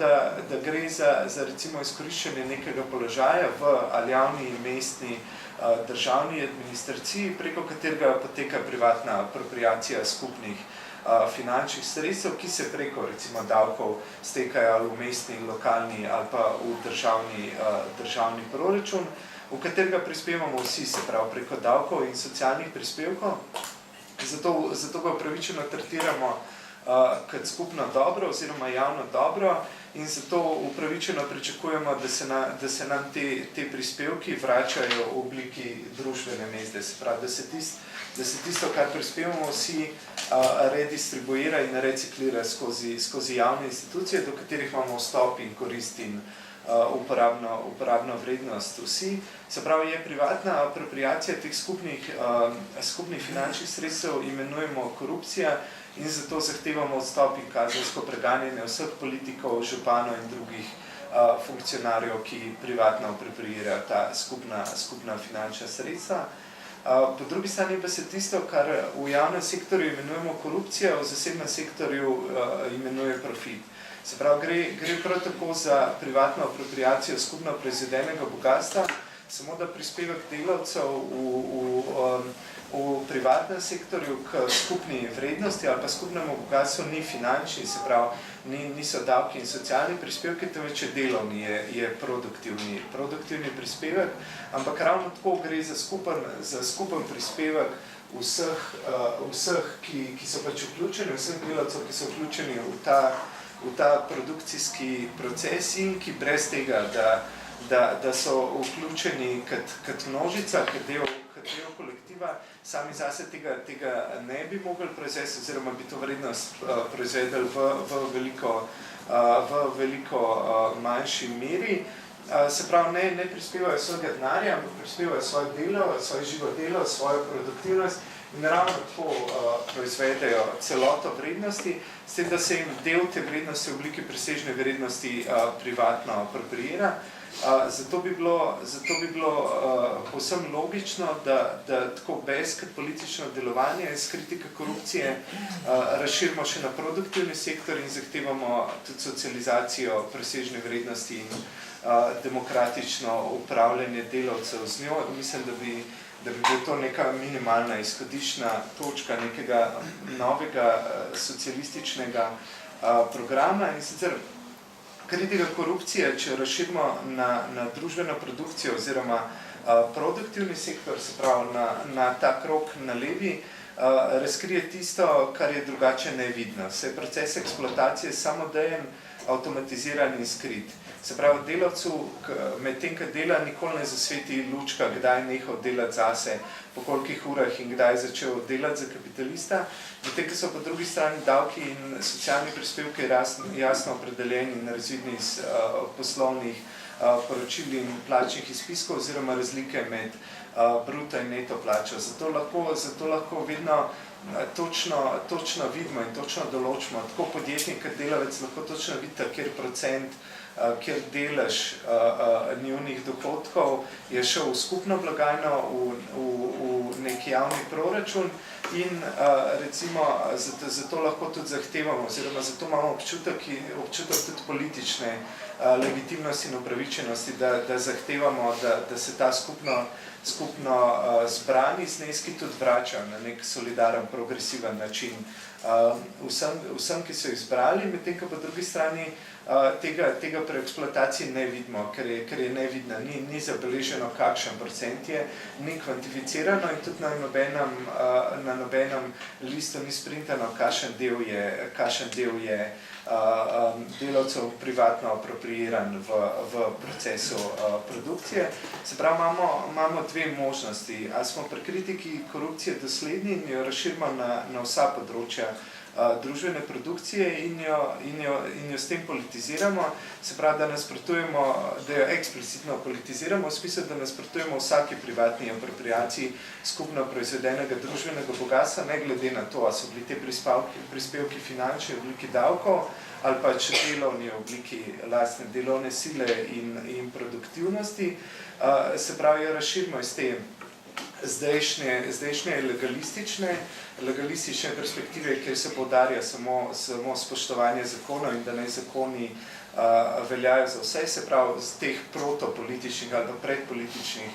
da gre za recimo izkoriščanje nekega položaja v ali javni, mestni, državni administraciji, preko katerega poteka privatna apropriacija skupnih finančnih sredstev, ki se preko recimo davkov stekajo ali v mestni, lokalni ali pa v državni proračun, v katerega prispevamo vsi, se pravi preko davkov in socialnih prispevkov. Zato ga upravičeno tretiramo kot skupno dobro oziroma javno dobro in zato upravičeno pričakujemo, da se nam te prispevki vračajo v obliki družbene mezde. Se pravi, da se tisto, kar prispevamo vsi, redistribuira in reciklira skozi javne institucije, do katerih imamo vstop in korist in uporabno vrednost vsi. Se pravi, je privatna apropriacija teh skupnih finančnih sredstev, imenujemo korupcija in zato zahtevamo odstop in kazensko preganjanje vseh politikov, županov in drugih funkcionarjev, ki privatno apropriirajo ta skupna finančna sredstva. Po drugi strani pa se tisto, kar v javnem sektorju imenujemo korupcija, v zasebnem sektorju imenuje profit. Se pravi, gre prav tako za privatno apropriacijo skupno proizvedenega bogatstva, samo da prispevek delavcev v privatnem sektorju k skupni vrednosti ali pa skupnemu bogatstvu ni finančni, se pravi, niso davki in socialni prispevki, temveč je delovni, je produktivni prispevek, ampak ravno tako gre za skupen prispevek vseh, ki so pač vključeni, vseh delavcev, ki so vključeni v ta produkcijski proces in ki brez tega, da so vključeni kot množica, kot del kolektiva, sami zase tega ne bi mogli proizvesti oziroma bi to vrednost proizvedeli v veliko manjši meri. Se pravi, ne prispevajo svojega denarja, ampak prispevajo svoje delo, svoje živo delo, svojo produktivnost in ravno tako proizvedejo celoto vrednosti, s tem, da se jim del te vrednosti v obliki presežne vrednosti privatno apropriira. Zato bi bilo povsem logično, da tako bes kot politično delovanje iz kritike korupcije razširimo še na produktivni sektor in zahtevamo tudi socializacijo presežne vrednosti in demokratično upravljanje delavcev z njo. Mislim, da bi bila to neka minimalna izhodiščna točka nekega novega socialističnega programa. In sicer kritika korupcije, če razširimo na družbeno produkcijo oziroma produktivni sektor, se pravi na ta krog na levi, razkrije tisto, kar je drugače nevidno. Se proces eksploatacije samodejen, avtomatiziran in skrit. Se pravi, delavcu med tem, ko dela, nikoli ne zasveti lučka, kdaj je nehal delati zase, po kolikih urah in kdaj je začel delati za kapitalista. Medtem, ko so po drugi strani davki in socialni prispevki jasno opredeljeni in razvidni iz poslovnih poročil in plačnih izpiskov oziroma razlike med bruto in neto plačo. Zato lahko vedno točno vidimo in točno določimo, tako podjetnik kot delavec lahko točno vidite, kjer delež njunih dohodkov je šel v skupno blagajno, v neki javni proračun in recimo zato lahko tudi zahtevamo, oziroma zato imamo občutek tudi politične legitimnosti in upravičenosti, da zahtevamo, da se ta skupno zbrani zneski tudi vračajo na nek solidaren, progresiven način vsem, ki so jih zbrali, medtem ko po drugi strani tega pri eksploataciji ne vidimo, ker je nevidna, ni zabeleženo, kakšen procent je, ni kvantificirano in tudi na nobenem listu ni sprintano, kakšen del je delavcev privatno apropriiran v procesu produkcije. Se pravi, imamo dve možnosti. Ali smo pri kritiki korupcije dosledni in jo razširimo na vsa področja družbene produkcije in jo s tem politiziramo, se pravi, da jo eksplicitno politiziramo, v smislu, da nasprotujemo vsaki privatni apropriaciji skupno proizvedenega družbenega bogatstva, ne glede na to, ali so bili te prispevki finančni v obliki davkov ali pa če delovni v obliki lastne delovne sile in produktivnosti, se pravi, jo razširimo iz te zdajšnje legalistične perspektive, kjer se poudarja samo spoštovanje zakonov in da naj zakoni veljajo za vse, se pravi, z teh protopolitičnih ali pa predpolitičnih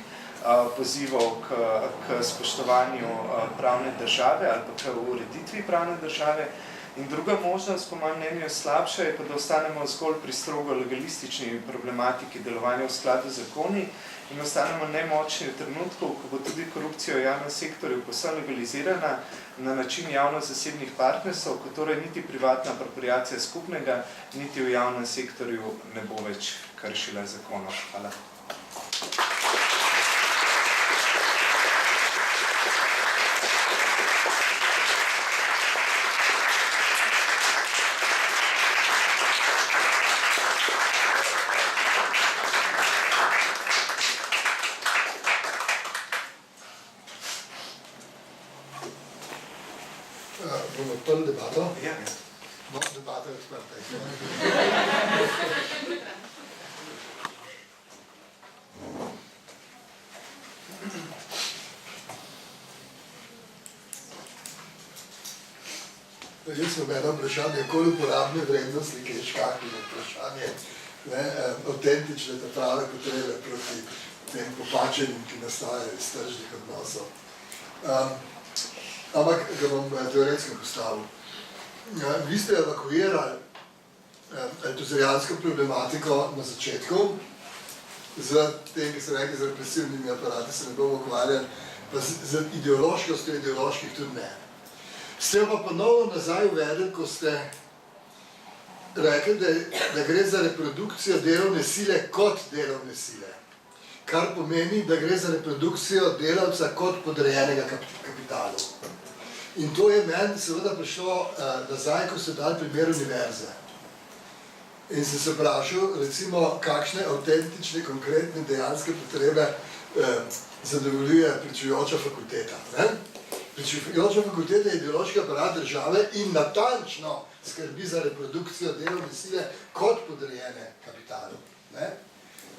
pozivov k spoštovanju pravne države ali pa k ureditvi pravne države. In druga možnost, po mojem mnenju, slabša je pa, da ostanemo zgolj pri strogo legalistični problematiki delovanja v skladu z zakoni in ostanemo nemočni v trenutku, ko bo tudi korupcija v javnem sektorju povsem legalizirana na način javno-zasebnih partnerstv, ko torej niti privatna apropriacija skupnega, niti v javnem sektorju ne bo več kršila zakonov. Hvala. Bomo odprli debato? Ja. No, debata je odprta. Jaz sem eno vprašanje, koliko uporabne vrednosti, ki je škakljeno vprašanje, avtentične te prave potrebe proti tem popačenjem, ki nastajajo iz tržnih odnosov. Ampak ga bom teoretsko postavil. Vi ste evakuirali entuzijantsko problematiko na začetku, z tem, ki ste rekli, z represivnimi aparati se ne bomo ukvarjali, pa z ideološkostjo ideoloških tudi ne. Ste pa ponovno nazaj uvedli, ko ste rekli, da gre za reprodukcijo delovne sile kot delovne sile, kar pomeni, da gre za reprodukcijo delavca kot podrejenega kapitalu. In to je meni seveda prišlo nazaj, ko ste dali primer univerze. In sem se vprašal, recimo, kakšne avtentične, konkretne, dejanske potrebe zadovoljuje pričujoča fakulteta. Pričujoča fakulteta je ideološki aparat države in natančno skrbi za reprodukcijo delovne sile kot podrejene kapitalu.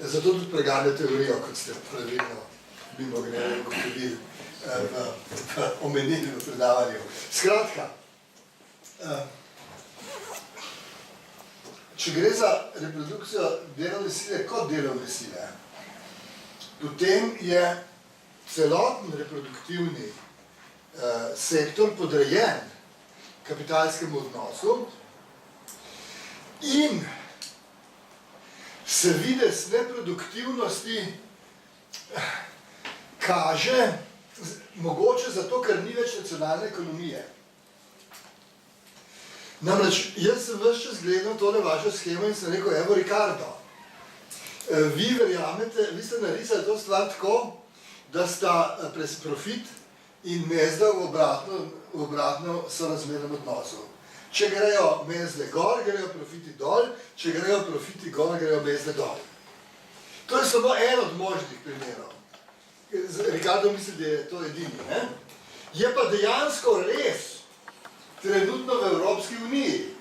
Zato tudi preganja teorijo, kot ste pravilno mimogrede ugotovili v omenili v predavanju. Skratka, če gre za reprodukcijo delovne sile kot delovne sile, potem je celoten reproduktivni sektor podrejen kapitalskemu odnosu in se videz neproduktivnosti kaže mogoče zato, ker ni več nacionalne ekonomije. Namreč, jaz sem ves čas gledal tole vašo schemo in sem rekel, evo Ricardo, Vi verjamete, vi ste narisali to stvar tako, da sta profit in mezda v obratno sorazmernem odnosu. Če grejo mezde gor, grejo profiti dol, če grejo profiti gor, grejo mezde dol. To je samo en od možnih primerov. Ricardo misli, da je to edini. Ne? Je pa dejansko res trenutno v Evropski uniji,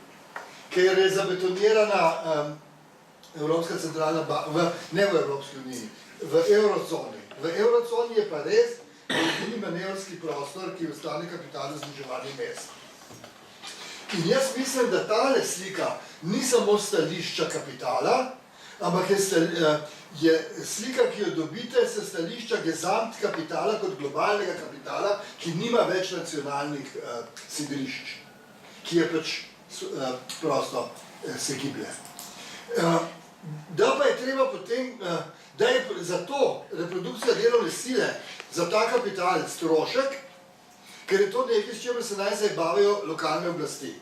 ker je zabetonirana Evropska centralna banka, ne v Evropski uniji, v Eurozoni. V Eurozoni je pa res edini manevrski prostor, ki ostane kapitalu zniževanje mest. In jaz mislim, da tale slika ni samo stališča kapitala, ampak je slika, ki jo dobite s stališča gezamt kapitala kot globalnega kapitala, ki nima več nacionalnih sidrišč, ki je pač prosto se giblje. Da pa je treba potem, da je zato reprodukcija delovne sile za ta kapital strošek, ker je to nekaj, s čimer se naj zdaj bavijo lokalne oblasti,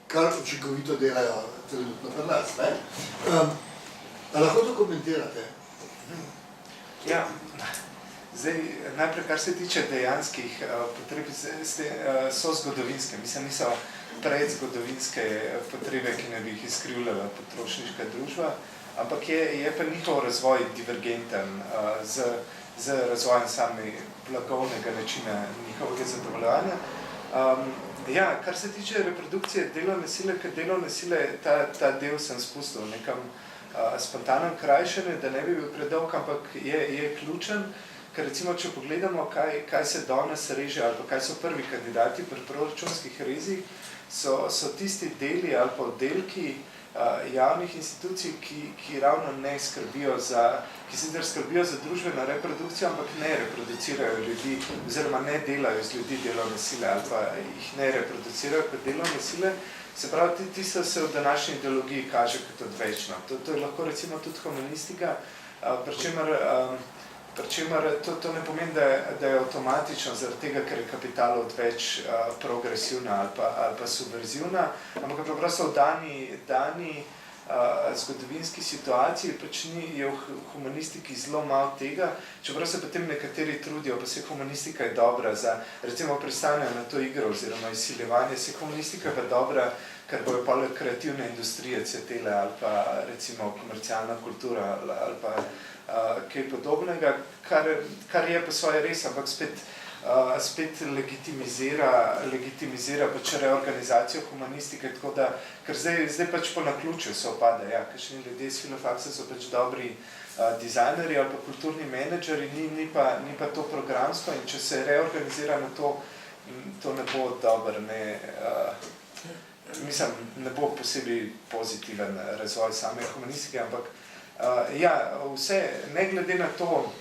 kar učinkovito delajo trenutno pri nas. A lahko to komentirate? Ja, zdaj, najprej, kar se tiče dejanskih potreb, so zgodovinske, mislim, niso predzgodovinske potrebe, ki ne bi jih izkrivljala potrošniška družba, ampak je pa njihov razvoj divergenten z razvojem same blagovnega načina njihovega zadovoljevanja. Ja, kar se tiče reprodukcije delovne sile, ker delovne sile, ta del sem spustil nekam spontanem krajšanje, da ne bi bil predolg, ampak je ključen, ker recimo, če pogledamo, kaj se danes reže, ali pa kaj so prvi kandidati pri proračunskih rezih, so tisti deli ali pa oddelki javnih institucij, ki ravno ne skrbijo ki sicer skrbijo za družbeno reprodukcijo, ampak ne reproducirajo ljudi, oziroma ne delajo z ljudi delovne sile, ali pa jih ne reproducirajo kot delovne sile. Se pravi, ti se v današnji ideologiji kaže kot odvečno. To je lahko recimo tudi humanistika, pri čemer to ne pomeni, da je avtomatično zaradi tega, ker je kapital odveč progresivna ali pa subverzivna, ampak preprosto v dani zgodovinski situaciji pač je v humanistiki zelo malo tega, čeprav se potem nekateri trudijo, pa se humanistika je dobra za, recimo, pristanjajo na to igro oziroma izsiljevanje, se humanistika pa dobra, ker bojo pa kreativne industrije cvetele ali pa recimo komercialna kultura ali pa kaj podobnega, kar je pa svoje res, ampak spet legitimizira pač reorganizacijo humanistike, tako da, ker zdaj pač po naključju se opade, ja, kakšni ljudje s filofaksa so pač dobri dizajnerji ali pa kulturni menedžeri, ni pa to programsko, in če se reorganizira na to ne bo dober, mislim, ne bo posebej pozitiven razvoj same humanistike, ampak ja, vse, ne glede na to,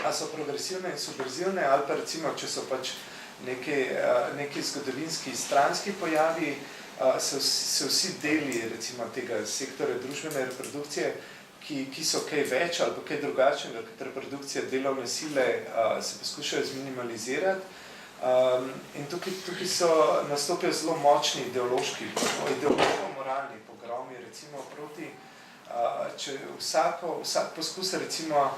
a so progresivne in subverzivne, ali pa recimo, če so pač neki zgodovinski stranski pojavi, se vsi deli recimo tega sektorja družbene reprodukcije, ki so kaj več ali pa kaj drugačnega kot reprodukcija delovne sile, se poskušajo zminimalizirati. In tukaj nastopijo zelo močni ideološko-moralni pogromi, recimo proti, če vsak poskus, recimo,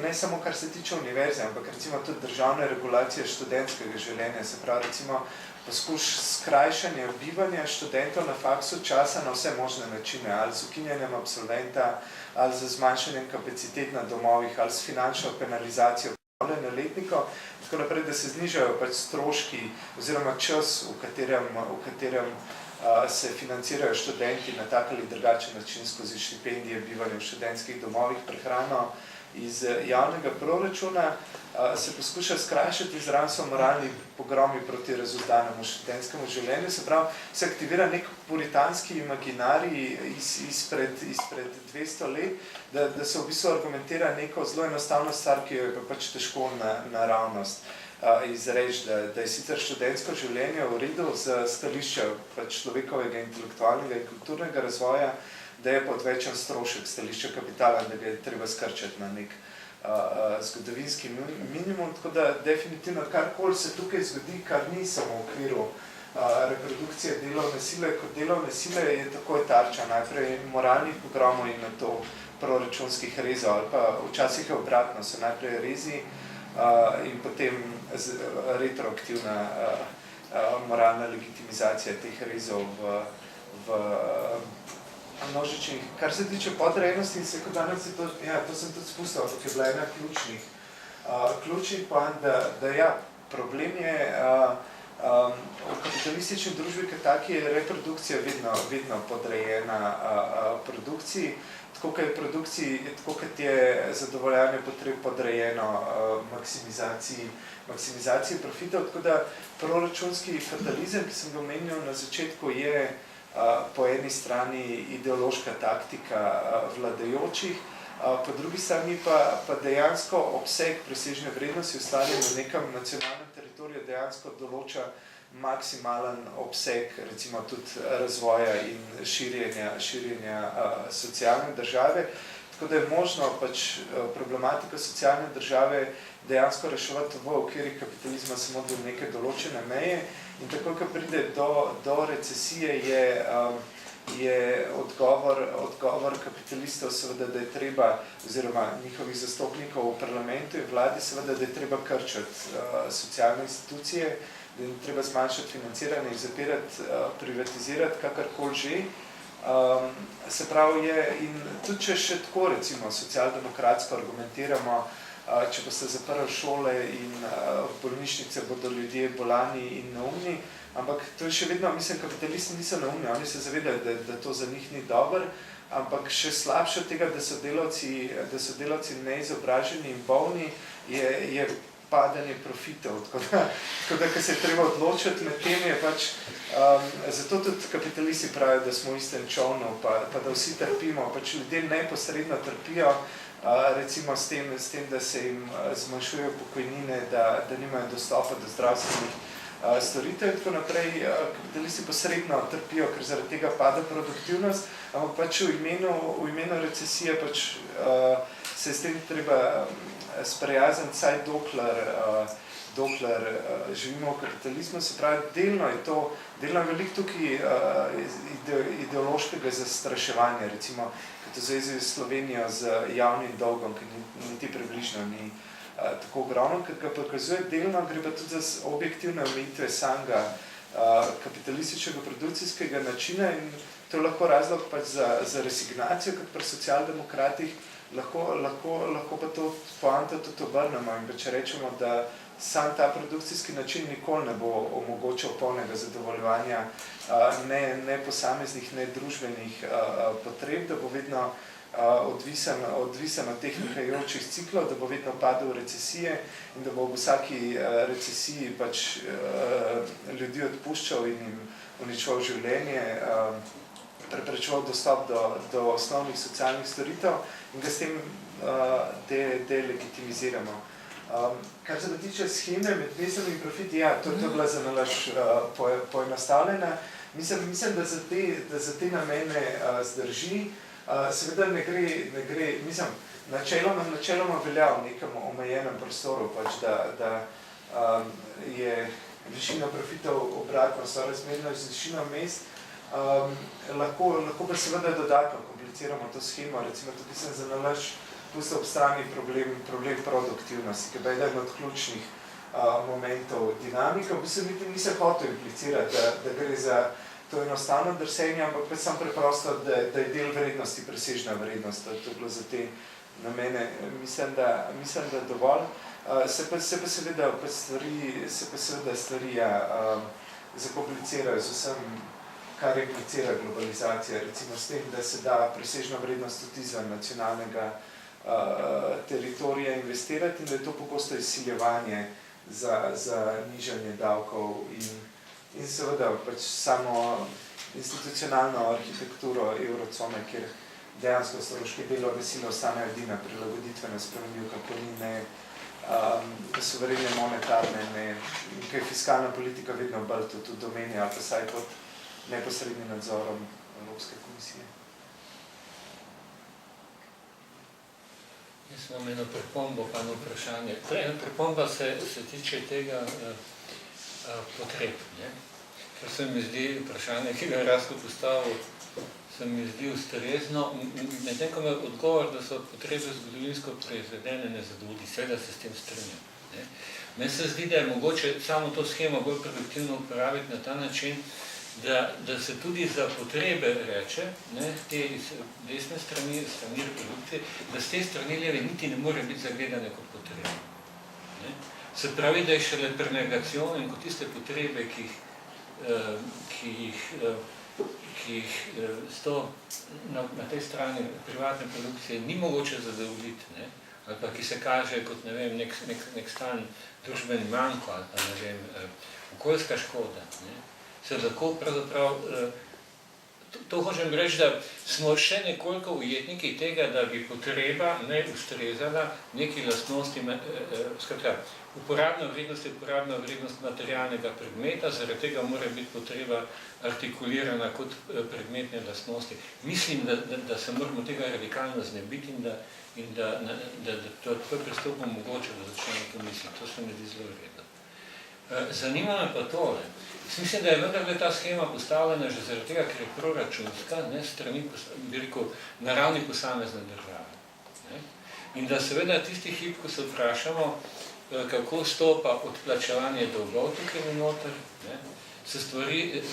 ne samo kar se tiče univerze, ampak recimo tudi državne regulacije študentskega življenja, se pravi recimo poskus skrajšanja bivanja študentov na faksu časa na vse možne načine, ali z ukinjanjem absolventa, ali z zmanjšanjem kapacitet na domovih, ali s finančno penalizacijo letnikov, tako naprej, da se znižajo pač stroški oziroma čas, v katerem se financirajo študenti na tak ali drugačen način skozi štipendije, bivanje v študentskih domovih, prehrano iz javnega proračuna, se poskuša skrajšati, zraven so moralni pogromi proti rezultanemu študentskemu življenju, se pravi, se aktivira nek puritanski imaginarij izpred 200 let, da se v bistvu argumentira neko zelo enostavno stvar, ki jo je pač težko naravnost izreči, da je sicer študentsko življenje v redu z stališča človekovega intelektualnega in kulturnega razvoja, da je pa odvečen strošek stališča kapitala, da ga je treba skrčati na nek zgodovinski minimum, tako da definitivno karkoli se tukaj zgodi, kar ni samo v okviru reprodukcije delovne sile, kot delovne sile je takoj tarča najprej moralnih pogromov in na to proračunskih rezov, ali pa včasih je obratno, so najprej rezi in potem retroaktivna moralna legitimizacija teh rezov v množičnih. Kar se tiče podrejenosti in sekundarnosti, to sem tudi spustil, ampak je bila ena ključnih poant, da ja, problem je v kapitalistični družbi, ker taki je reprodukcija vedno podrejena produkciji, tako kot je zadovoljanje potreb podrejeno maksimizaciji profitov, tako da proračunski fatalizem, ki sem ga omenil na začetku, je po eni strani ideološka taktika vladajočih, po drugi strani pa dejansko obseg presežne vrednosti ustvarjen na nekem nacionalnem teritoriju dejansko določa maksimalen obseg, recimo tudi razvoja in širjenja socialne države, tako da je možno pač problematiko socialne države dejansko reševati v okviru kapitalizma samo do neke določene meje in tako, ko pride do recesije, je odgovor kapitalistov seveda, da je treba, oziroma njihovih zastopnikov v parlamentu in vladi, seveda, da je treba krčati socialne institucije, da je treba zmanjšati financiranje in zapirati, privatizirati, kakorkoli že. Se pravi, in tudi če še tako, recimo, socialdemokratsko argumentiramo, če pa se zaprli šole in bolnišnice bodo ljudje bolani in neumni, ampak to je še vedno, mislim, kapitalisti niso neumni, oni se zavedajo, da to za njih ni dobro, ampak še slabše od tega, da so delavci neizobraženi in bolni, je padanje profitov. Tako da, ko se je treba odločiti med tem, je pač, zato tudi kapitalisti pravijo, da smo v istem čovnu, pa da vsi trpimo, pač ljudje neposredno trpijo, recimo s tem, da se jim zmanjšujejo pokojnine, da nimajo dostopa do zdravstvenih storitev in tako naprej. Kapitalisti posredno trpijo, ker zaradi tega pada produktivnost, ampak pač v imenu recesije pač se s tem treba sprijazniti, saj dokler živimo v kapitalizmu, se pravi, delno je veliko tukaj ideološkega zastraševanja, recimo, kot to zvezi Slovenijo z javnim dolgom, ki niti približno ni tako ogromno, ker ga prikazuje delno, gre pa tudi za objektivne omejitve samega kapitalističnega produkcijskega načina in to je lahko razlog pač za resignacijo, kot pri socialdemokratih, lahko pa to poanto tudi obrnemo in če rečemo, da sam ta produkcijski način nikoli ne bo omogočal polnega zadovoljevanja ne posameznih, ne družbenih potreb, da bo vedno odvisen od teh nihajočih ciklov, da bo vedno padel v recesije in da bo v vsaki recesiji pač ljudi odpuščal in jim uničeval življenje, preprečeval dostop do osnovnih socialnih storitev in ga s tem delegitimiziramo. Kar se tiče sheme med veselom in profiti, ja, to je bila za nalaž poenostavljena. Mislim, da za te namene zdrži. Seveda ne gre, mislim, načeloma velja v nekem omejenem prostoru, pač da je višina profitov obratno sorazmerno z višino mest. Lahko pa seveda dodatno kompliciramo to shemo, recimo tukaj sem za nalaž pustil ob strani problem produktivnosti, ki je eden od ključnih momentov dinamike. V bistvu niti nisem hotel implicirati, da gre za to enostavno drsenje, ampak pa sem preprosto, da je del vrednosti presežna vrednost. To je bilo za te namene, mislim, da dovolj. Se pa seveda stvari zakomplicirajo z vsem, kar implicira globalizacija, recimo s tem, da se da presežna vrednost tudi izven nacionalnega teritorija investirati in da je to pogosto izsiljevanje za nižanje davkov in seveda pač samo institucionalno arhitekturo eurocone, kjer dejansko stroški delovne sile ostanejo edina prilagoditvena spremenljivka, ko ni ne suverene monetarne, in kaj fiskalna politika vedno bolj tudi domenja, ali pa saj pod neposrednim nadzorom Evropske komisije. Jaz imam eno pripombo, pa eno vprašanje. Ena pripomba se tiče tega potreb. Ker se mi zdi vprašanje, ki ga je Rasko postavil, se mi zdi ustrezno, medtem ko ima odgovor, da so potrebe zgodovinsko proizvedene, ne zadovolji, seveda se s tem strinjam. Meni se zdi, da je mogoče samo to shemo bolj produktivno uporabiti na ta način, da se tudi za potrebe reče, te desne strani reprodukcije, da z te strani leve niti ne more biti zagledane kot potrebe. Se pravi, da je šele prenegacion in kot tiste potrebe, ki jih na tej strani privatne produkcije ni mogoče zadovoljiti, ali pa ki se kaže kot, ne vem, nek stan družbeni manko, ali pa, ne vem, okoljska škoda. Se lahko pravzaprav, to hočem reči, da smo še nekoliko ujetniki tega, da bi potreba ne ustrezala neki lastnosti, skratka, uporabna vrednost materialnega predmeta, zaradi tega mora biti potreba artikulirana kot predmetne lastnosti. Mislim, da se moramo tega radikalno znebiti in da to pristop mogoče, da začnemo to misliti. To se mi zdi zelo vredno. Zanima me pa tole. Mislim, da je vendarle ta schema postavljena že zaradi tega, ker je proračunska, strani, bi rekel, na ravni posamezne države. In da seveda tisti hip, ko se vprašamo, kako stopa odplačevanje dolgov tukaj noter, se stvari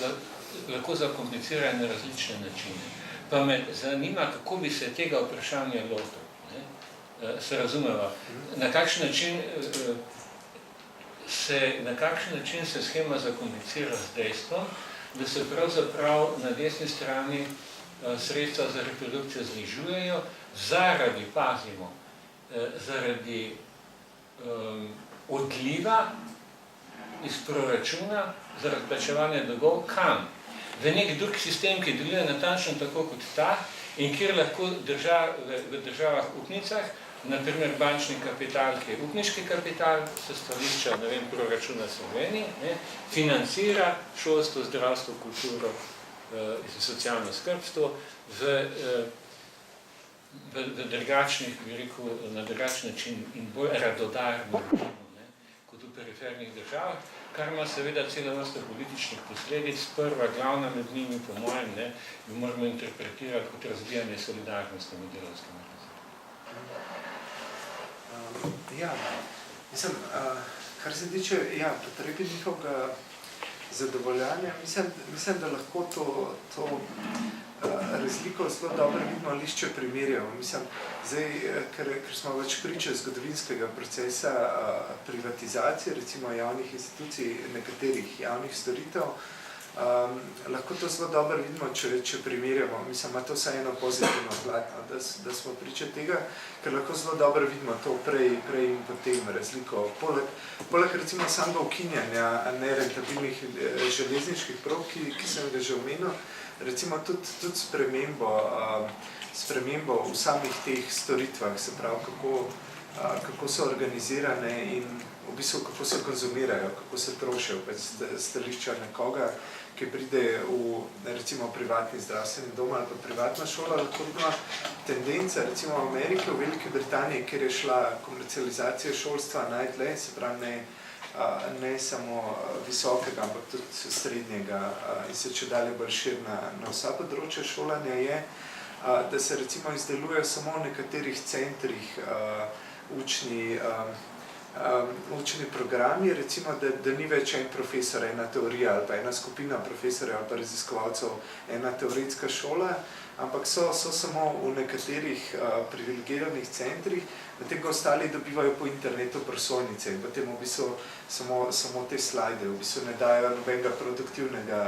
lahko zakomplicirajo na različne načine. Pa me zanima, kako bi se tega vprašanja lotil. Se razumeva, na kakšen način se schema zakomplicira z dejstvom, da se pravzaprav na desni strani sredstva za reprodukcijo znižujejo zaradi, pazimo, zaradi odliva iz proračuna, zaradi plačevanja dolgov, kam? V nek drug sistem, ki deluje natančno tako kot ta in kjer lahko v državah upnicah, naprimer bančni kapital, ki je upniški kapital, se stališča, ne vem, proračuna Slovenije, financira šolstvo, zdravstvo, kulturo in socialno skrbstvo v drugačnih, bi rekel, na drugačen način in bolj radodarno, kot v perifernih državah, kar ima seveda celo vrsto političnih posledic. Prva, glavna med njimi, po mojem, jo moramo interpretirati kot razvijanje solidarnosti med delavskimi razredami. Ja, mislim, kar se tiče potrebe njihovega zadovoljanja, mislim, da lahko to razliko zelo dobro vidimo ali če primerjamo. Mislim, zdaj, ker smo več priče zgodovinskega procesa privatizacije, recimo javnih institucij, nekaterih javnih storitev, lahko to zelo dobro vidimo, če primerjamo. Mislim, ima to vsaj eno pozitivno plat, da smo priče tega, ker lahko zelo dobro vidimo to prej in potem razliko. Poleg recimo samega ukinjanja nerentabilnih železniških prog, ki sem ga že omenil, recimo tudi spremembo v samih teh storitvah, se pravi, kako so organizirane in v bistvu kako se konzumirajo, kako se trošijo stališča nekoga, ki pride v recimo privatni zdravstveni dom ali pa privatna šola, lahko ima tendenca, recimo v Ameriki, v Veliki Britaniji, kjer je šla komercializacija šolstva najdlje, se pravi ne samo visokega, ampak tudi srednjega in se čedalje bolj širna na vsa področja šolanja je, da se recimo izdelujejo samo v nekaterih centrih učni programi, recimo, da ni več en profesor, ena teorija ali pa ena skupina profesorjev ali pa raziskovalcev, ena teoretska šola, ampak so samo v nekaterih privilegiranih centrih, medtem ko ostali dobivajo po internetu prosojnice in potem v bistvu samo te slajde, v bistvu ne dajo nobenega produktivnega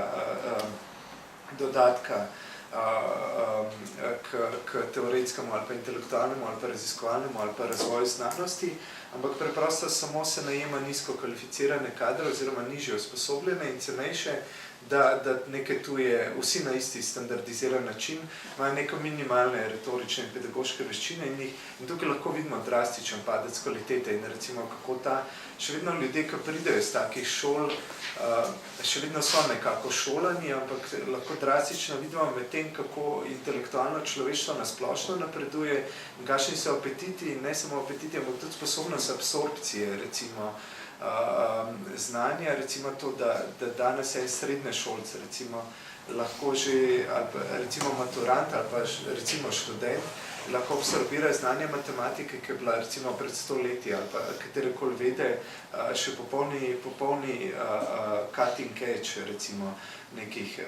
dodatka k teoretskemu ali pa intelektualnemu ali pa raziskovalnemu ali pa razvoju znanosti, ampak preprosto samo se najema nizko kvalificirane kadre oziroma nižje usposobljene in cenejše, da neke tuje, vsi na isti standardiziran način, imajo neko minimalne retorične in pedagoške veščine in tukaj lahko vidimo drastičen padec kvalitete in recimo kako še vedno ljudje, ki pridejo iz takih šol, še vedno so nekako šolani, ampak lahko drastično vidimo med tem, kako intelektualno človeštvo nasplošno napreduje in kakšni so apetiti, ne samo apetiti, ampak tudi sposobnost absorpcije, recimo, znanja, recimo to, da danes en srednje šolce, recimo, lahko že, ali pa recimo maturant, ali pa recimo študent, lahko absorbira znanje matematike, ki je bila recimo pred 100 leti, ali pa katerekoli vede, še popolni cutting edge, recimo nekih,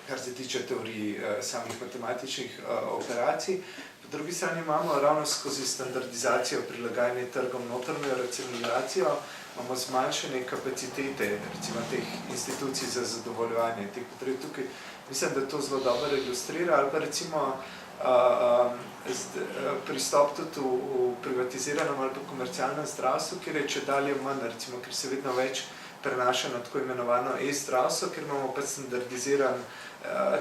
kar se tiče teorij samih matematičnih operacij. Po drugi strani imamo ravno skozi standardizacijo, prilagajanje trgom, notranjo racionalizacijo, imamo zmanjšanje kapacitete, recimo teh institucij za zadovoljevanje teh potreb. Tukaj mislim, da to zelo dobro ilustrira, ali pa recimo pristop tudi v privatiziranem ali pa komercialnem zdravstvu, kjer je čedalje manj, recimo, ker se vedno več prenaša na tako imenovano e-zdravstvo, ker imamo pa standardiziran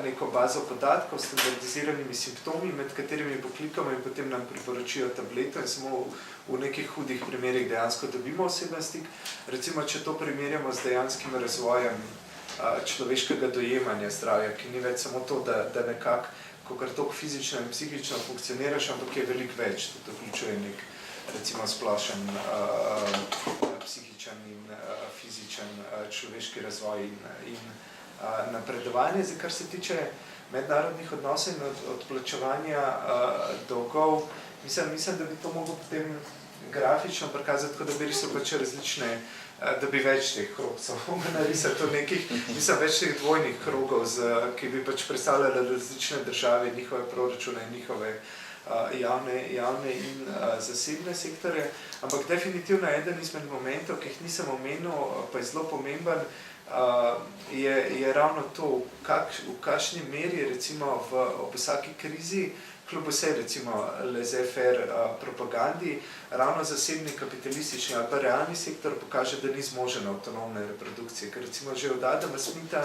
neko bazo podatkov, standardiziranimi simptomi, med katerimi poklikamo in potem nam priporočijo tableto in samo v nekih hudih primerih dejansko dobimo oseben stik. Recimo, če to primerjamo z dejanskim razvojem človeškega dojemanja zdravja, ki ni več samo to, da nekako, kakor toliko fizično in psihično funkcioniraš, ampak je veliko več, to vključuje nek, recimo, splošen psihičen in fizičen človeški razvoj in napredovanje. Zdaj, kar se tiče mednarodnih odnosov in odplačevanja dolgov, mislim, da bi to mogel potem grafično prikazati, tako da bi risal pač različne, da bi več teh krogcev narisati to nekih, več teh dvojnih krogov, ki bi pač predstavljali različne države, njihove proračune in njihove javne in zasebne sektore. Ampak definitivno eden izmed momentov, ki jih nisem omenil, pa je zelo pomemben, je ravno to, v kakšni meri recimo ob vsaki krizi, kljub vsej recimo laissez-faire propagandi, ravno zasebni kapitalistični ali pa realni sektor pokaže, da ni zmožen avtonomne reprodukcije. Ker recimo že od Adama Smitha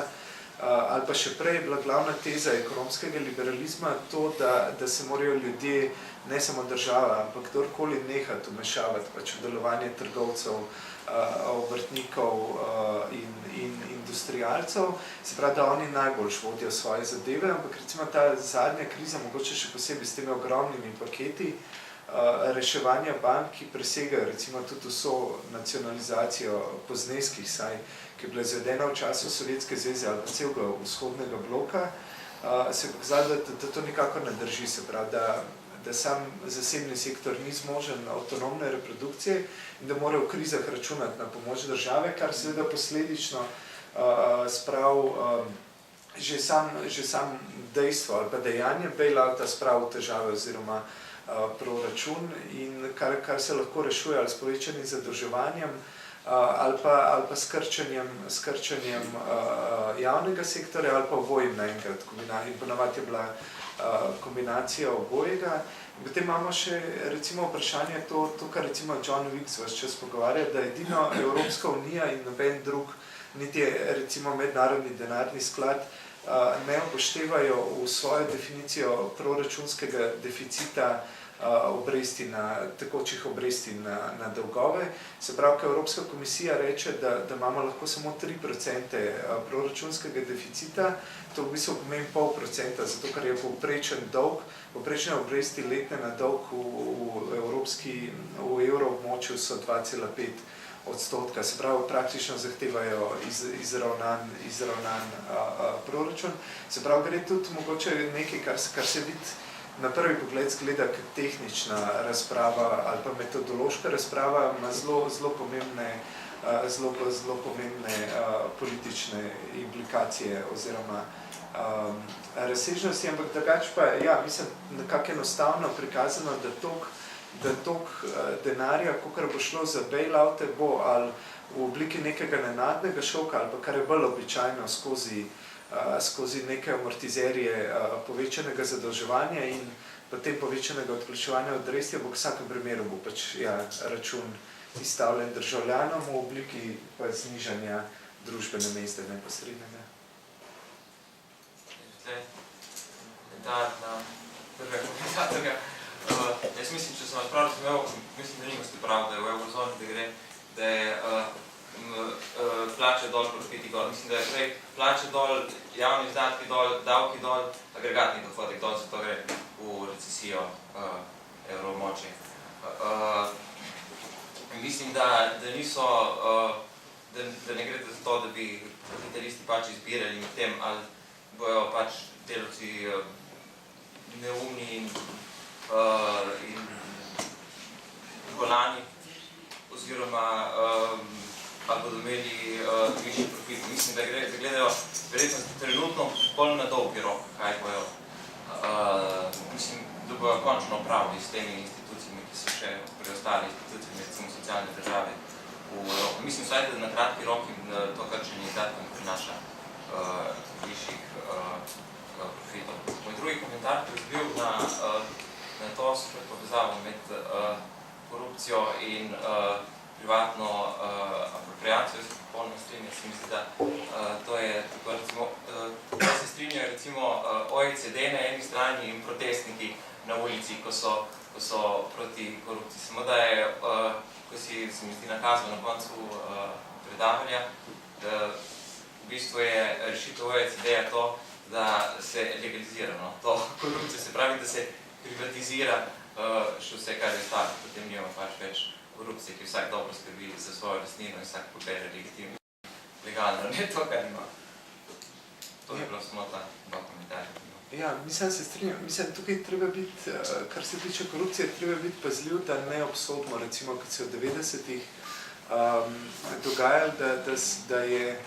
ali pa še prej je bila glavna teza ekonomskega liberalizma to, da se morajo ljudje, ne samo država, ampak kdorkoli nehati vmešavati pač v delovanje trgovcev, obrtnikov in industrialcev, se pravi, da oni najboljš vodijo svoje zadeve, ampak recimo ta zadnja kriza, mogoče še posebej s temi ogromnimi paketi reševanja bank, ki presegajo recimo tudi vso nacionalizacijo po zneskih, saj, ki je bila izvedena v času Sovjetske zveze ali pa celega vzhodnega bloka, se je pokazalo, da to nikakor ne drži, se pravi, da sam zasebni sektor ni zmožen avtonomne reprodukcije in da mora v krizah računati na pomoč države, kar seveda posledično že sam dejstvo ali pa dejanje bailouta spravi v težave oziroma proračun in kar se lahko rešuje ali s povečanim zadolževanjem ali pa s krčenjem javnega sektorja ali pa obojem naenkrat. In ponavadi je bila kombinacija obojega. In potem imamo še recimo vprašanje to, kar recimo John Wicks vas čas pogovarja, da edino Evropska unija in noben drug, niti recimo mednarodni denarni sklad, ne upoštevajo v svojo definicijo proračunskega deficita obresti tekočih obresti na dolgove. Se pravi, ko Evropska komisija reče, da imamo lahko samo 3% proračunskega deficita, to v bistvu pomeni 0,5%, zato ker je povprečen dolg, povprečne obresti letne na dolg v evroobmočju so 2,5%. Se pravi, praktično zahtevajo izravnan proračun. Se pravi, gre tudi mogoče nekaj, kar se vidi na prvi pogled zgleda kot tehnična razprava ali pa metodološka razprava, ima zelo pomembne politične implikacije oziroma razsežnosti, ampak drugače pa, ja, mislim, nekako enostavno prikazano, da toliko denarja, kakor bo šlo za bailoute, bo ali v obliki nekega nenadnega šoka ali pa kar je bolj običajno skozi neke amortizerije povečanega zadolževanja in potem povečanega odplačevanja obresti, v vsakem primeru bo pač račun izstavljen državljanom v obliki pa znižanja družbene mezde neposrednega. Komentar na prvega komentatorja. Jaz mislim, če sem vas prav razumel, mislim, da nimate prav, da je v Eurozoni, da gre, da je plače dol, profiti gor. Mislim, da je plače dol, javni izdatki dol, davki dol, agregatni dohodek dol, zato gre v recesijo evroobmočja. Mislim, da niso, da ne gre za to, da bi kapitalisti pač izbirali med tem, ali bojo pač delavci neumni in bolani, oziroma ali bodo imeli višji profit. Mislim, da gledajo verjetno trenutno bolj na dolgi rok, kaj bojo. Mislim, da bojo končno opravili s temi institucijami, ki so še preostali institucijami, recimo socialne države v Evropi. Mislim, vsaj, da na kratki rok in to krčenje izdatkov ne prinaša višjih profitov. Moj drugi komentar je bil na to povezavo med korupcijo in privatno apropriacijo, se popolnoma strinja, se misli, da to je tako recimo, da se strinjajo recimo OECD na eni strani in protestniki na ulici, ko so proti korupciji. Samo da je, ko se mi zdi nakazal na koncu predavanja, da v bistvu je rešitev OECD-ja to, da se legalizira to korupcijo, se pravi, da se privatizira še vse, kar je stalo, potem nima pač več korupcije, ki vsak dobro skrbi za svojo lastnino in vsak pobere legitimno, legalno, ne to, kar ima. To je bilo samo ta dva komentarja. Ja, mislim, se strinjam. Mislim, tukaj treba biti, kar se tiče korupcije, treba biti pazljiv, da ne obsodimo, recimo, kot se v 90-ih dogajalo, da je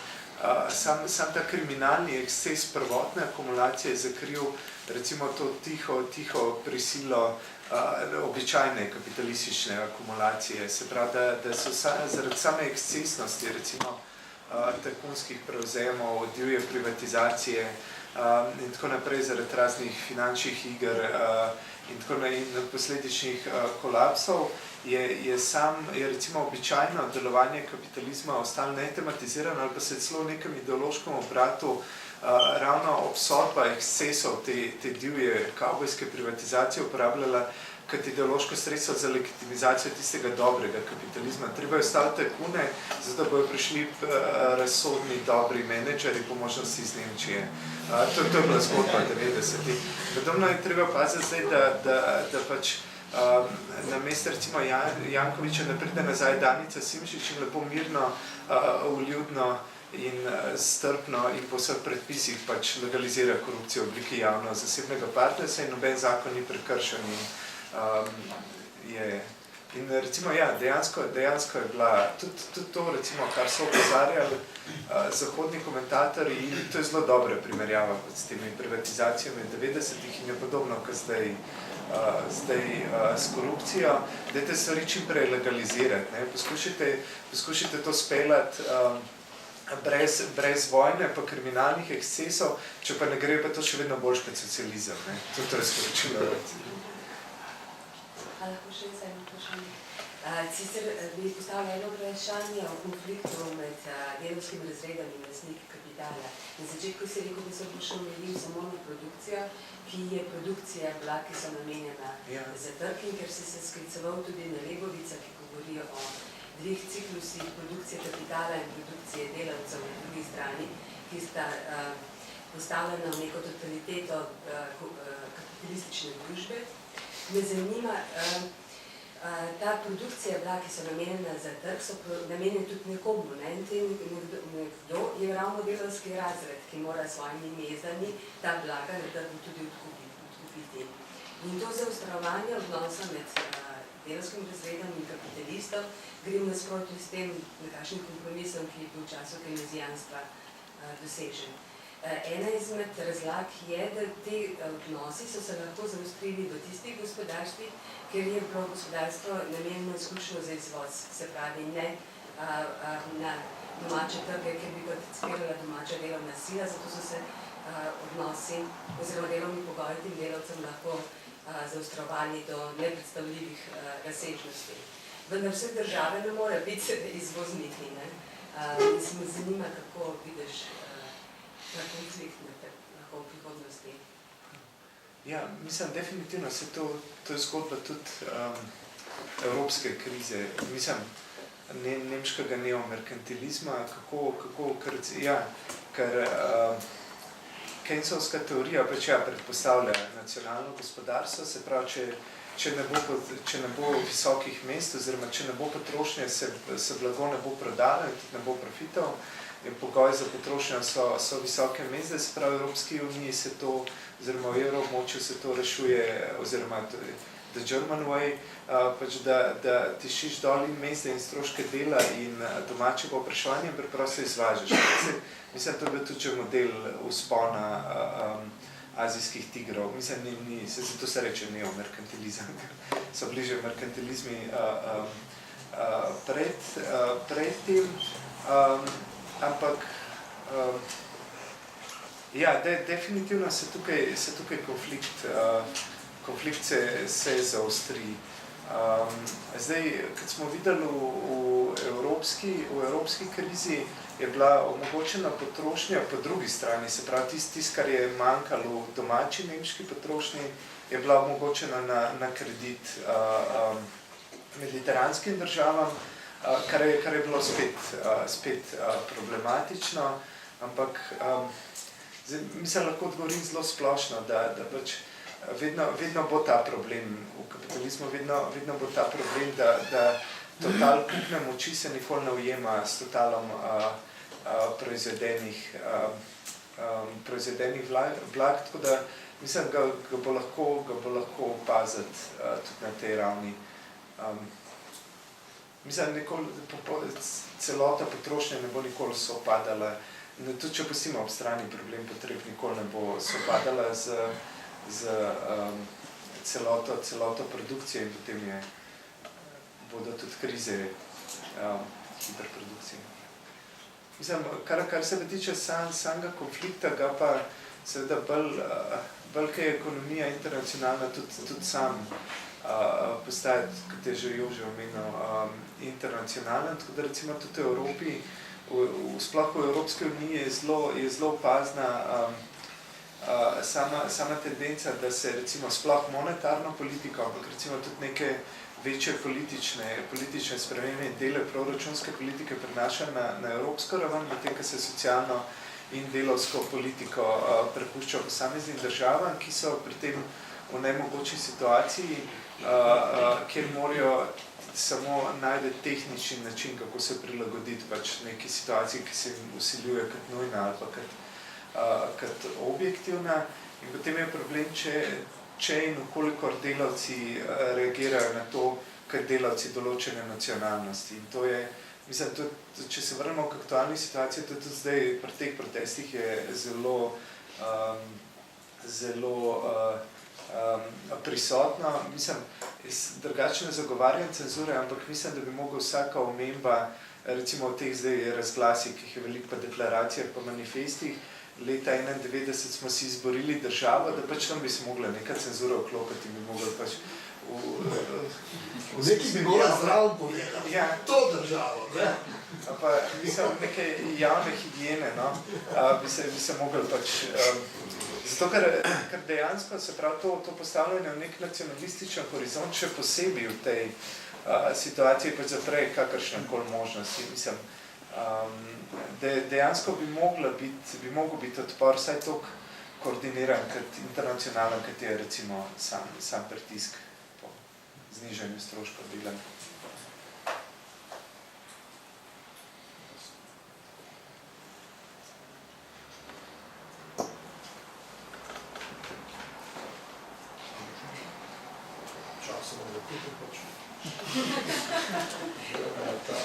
sam ta kriminalni eksces prvotne akumulacije zakril recimo to tiho prisilo običajne kapitalistične akumulacije. Se pravi, da so zaradi same ekscesnosti, recimo tajkunskih prevzemov, divje privatizacije in tako naprej, zaradi raznih finančnih iger in posledičnih kolapsov, je recimo običajno delovanje kapitalizma ostalo netematizirano ali pa se celo v nekem ideološkem obratu ravno obsodba ekscesov te divje kavbojske privatizacije uporabljala kot ideološko sredstvo za legitimizacijo tistega dobrega kapitalizma. Treba je staviti tajkune, zato bojo prišli razsodni, dobri menedžeri po možnosti iz Nemčije. To je bila zgodba 90-ih. Podobno je treba paziti zdaj, da pač na mesto recimo Jankovića ne pride nazaj Danica Simšič in lepo mirno, vljudno in strpno in po vseh predpisih pač legalizira korupcijo v obliki javno-zasebnega partnerstva in noben zakon ni prekršen in recimo, ja, dejansko je bila tudi to, recimo, kar so opozarjali zahodni komentatorji in to je zelo dobra primerjava s temi privatizacijami 90-ih in je podobno, kot zdaj s korupcijo. Dajte stvari čim prej legalizirati, ne? Poskušajte to speljati brez vojne pa kriminalnih ekscesov, če pa ne gre, pa to še vedno boljš kot socializem, ne? To je sporočilo. Lahko še eno vprašanje. Sicer bi postavila eno vprašanje o konfliktu med delavskim razredom in lastniki kapitala. Na začetku si rekel, da se bo še omejil samo na produkcijo, ki je produkcija blaga, ki so namenjena za trg in ker si se skliceval tudi na Lebovica, ki govorijo o dveh ciklusih produkcije kapitala in produkcije delavcev na drugi strani, ki sta postavljena v neko totaliteto kapitalistične družbe. Me zanima, ta produkcija blaga, ki so namenjena za trg, so namenjene tudi nekomu, ne? In nekdo je ravno delavski razred, ki mora s svojimi mezami ta blaga na trgu tudi odkupiti. In to zaostrovanje odnosa med delavskim razredom in kapitalistom gre v nasprotju s tem nekakšnim kompromisom, ki je bil v času keynesijanstva dosežen. Ena izmed razlag je, da te odnosi so se lahko zaostrili v tistih gospodarstvih, ker je bilo gospodarstvo namenjeno izključno za izvoz, se pravi ne na domače trge, ker bi participirala domača delovna sila, zato so se odnosi oziroma delovni pogoji tem delavcem lahko zaostrovali do nepredstavljivih razsežnosti. Vendar vse države ne more biti izvozniki, ne? In se me zanima, kako vidiš na konflikt lahko v prihodnosti. Ja, mislim, definitivno se to je zgodba tudi evropske krize, mislim, nemškega neomerkantilizma, ker Keynesovska teorija pač predpostavlja nacionalno gospodarstvo, se pravi, če ne bo visokih mest oziroma če ne bo potrošnje, se blago ne bo prodalo in tudi ne bo profitov pogoj za potrošnjo so visoke mezde, se pravi v Evropski uniji se to, oziroma v evroobmočju se to rešuje, oziroma the German way, pač da tišiš dol in mezde in stroške dela in domače povpraševanje in preprosto izvažaš. Mislim, to je bil tudi že model vzpona azijskih tigrov. Mislim, zato se reče neomerkantilizem, so bliže merkantilizmi pred tem. Ampak, ja, definitivno se tukaj konflikt se zaostri. Zdaj, kad smo videli v evropski krizi, je bila omogočena potrošnja po drugi strani, se pravi tisto, kar je manjkalo v domači nemški potrošnji, je bila omogočena na kredit mediteranskim državam, kar je bilo spet problematično, ampak mislim, lahko odgovorim zelo splošno, da pač vedno bo ta problem, v kapitalizmu vedno bo ta problem, da total kupne moči se nikoli ne ujema s totalom proizvedenih blag, tako da mislim, ga bo lahko opaziti tudi na tej ravni. Mislim, celota potrošnje ne bo nikoli sopadala, tudi če pustimo ob strani problem potreb, nikoli ne bo sopadala z celoto produkcije in potem bodo tudi krize hiperprodukcije. Mislim, kar se tiče samega konflikta, ga pa seveda bolj, kaj je ekonomija internacionalna, tudi sam postaje, kot je že Jože omenil, internacionalen, tako da recimo tudi v Evropi, sploh v Evropski uniji je zelo opazna sama tendenca, da se recimo sploh monetarno politiko, ampak recimo tudi neke večje politične spremembe in dele proračunske politike prenaša na evropsko raven, medtem ko se socialno in delovsko politiko prepušča posameznim državam, ki so pri tem v nemogoči situaciji, kjer morajo samo najti tehnični način, kako se prilagoditi pač neki situaciji, ki se jim vsiljuje kot nujna ali pa kot objektivna. In potem je problem, če in kolikor delavci reagirajo na to, kot delavci določene nacionalnosti. In to je, mislim, tudi, če se vrnemo k aktualni situaciji, tudi zdaj pri teh protestih je zelo prisotno. Mislim, drugače ne zagovarjam cenzure, ampak mislim, da bi mogla vsaka omemba, recimo v teh zdaj razglasih, ki jih je veliko pa deklaracijah, pa manifestih, leta 1991 smo si izborili državo, da pač tam bi se mogla neka cenzura vklopiti in bi mogla pač v neki bi mogla zdravo povedati, to državo, ne? Pa mislim, neke javne higijene, no, bi se mogli pač, zato ker dejansko se pravi to postavljanje v nek nacionalističen horizont, še posebej v tej situaciji pač zapre kakršnekoli možnosti, mislim, dejansko bi mogel biti odpor vsaj toliko koordiniran kot internacionalen, kot je recimo sam pritisk po znižanju stroškov dela.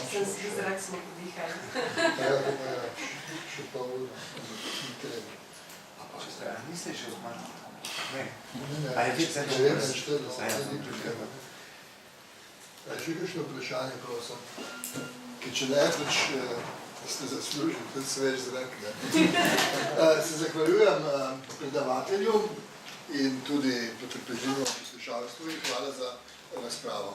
Sem si zrak smo podihali. Še pa ura. Niste še odmanj? Ne. A je vidi, da je 41. Še kakšno vprašanje, prosim? Ker če ne, pač ste zaslužili, tudi svež zrak. Se zahvaljujem predavatelju in tudi potrpežljivo poslušalstvu in hvala za razpravo.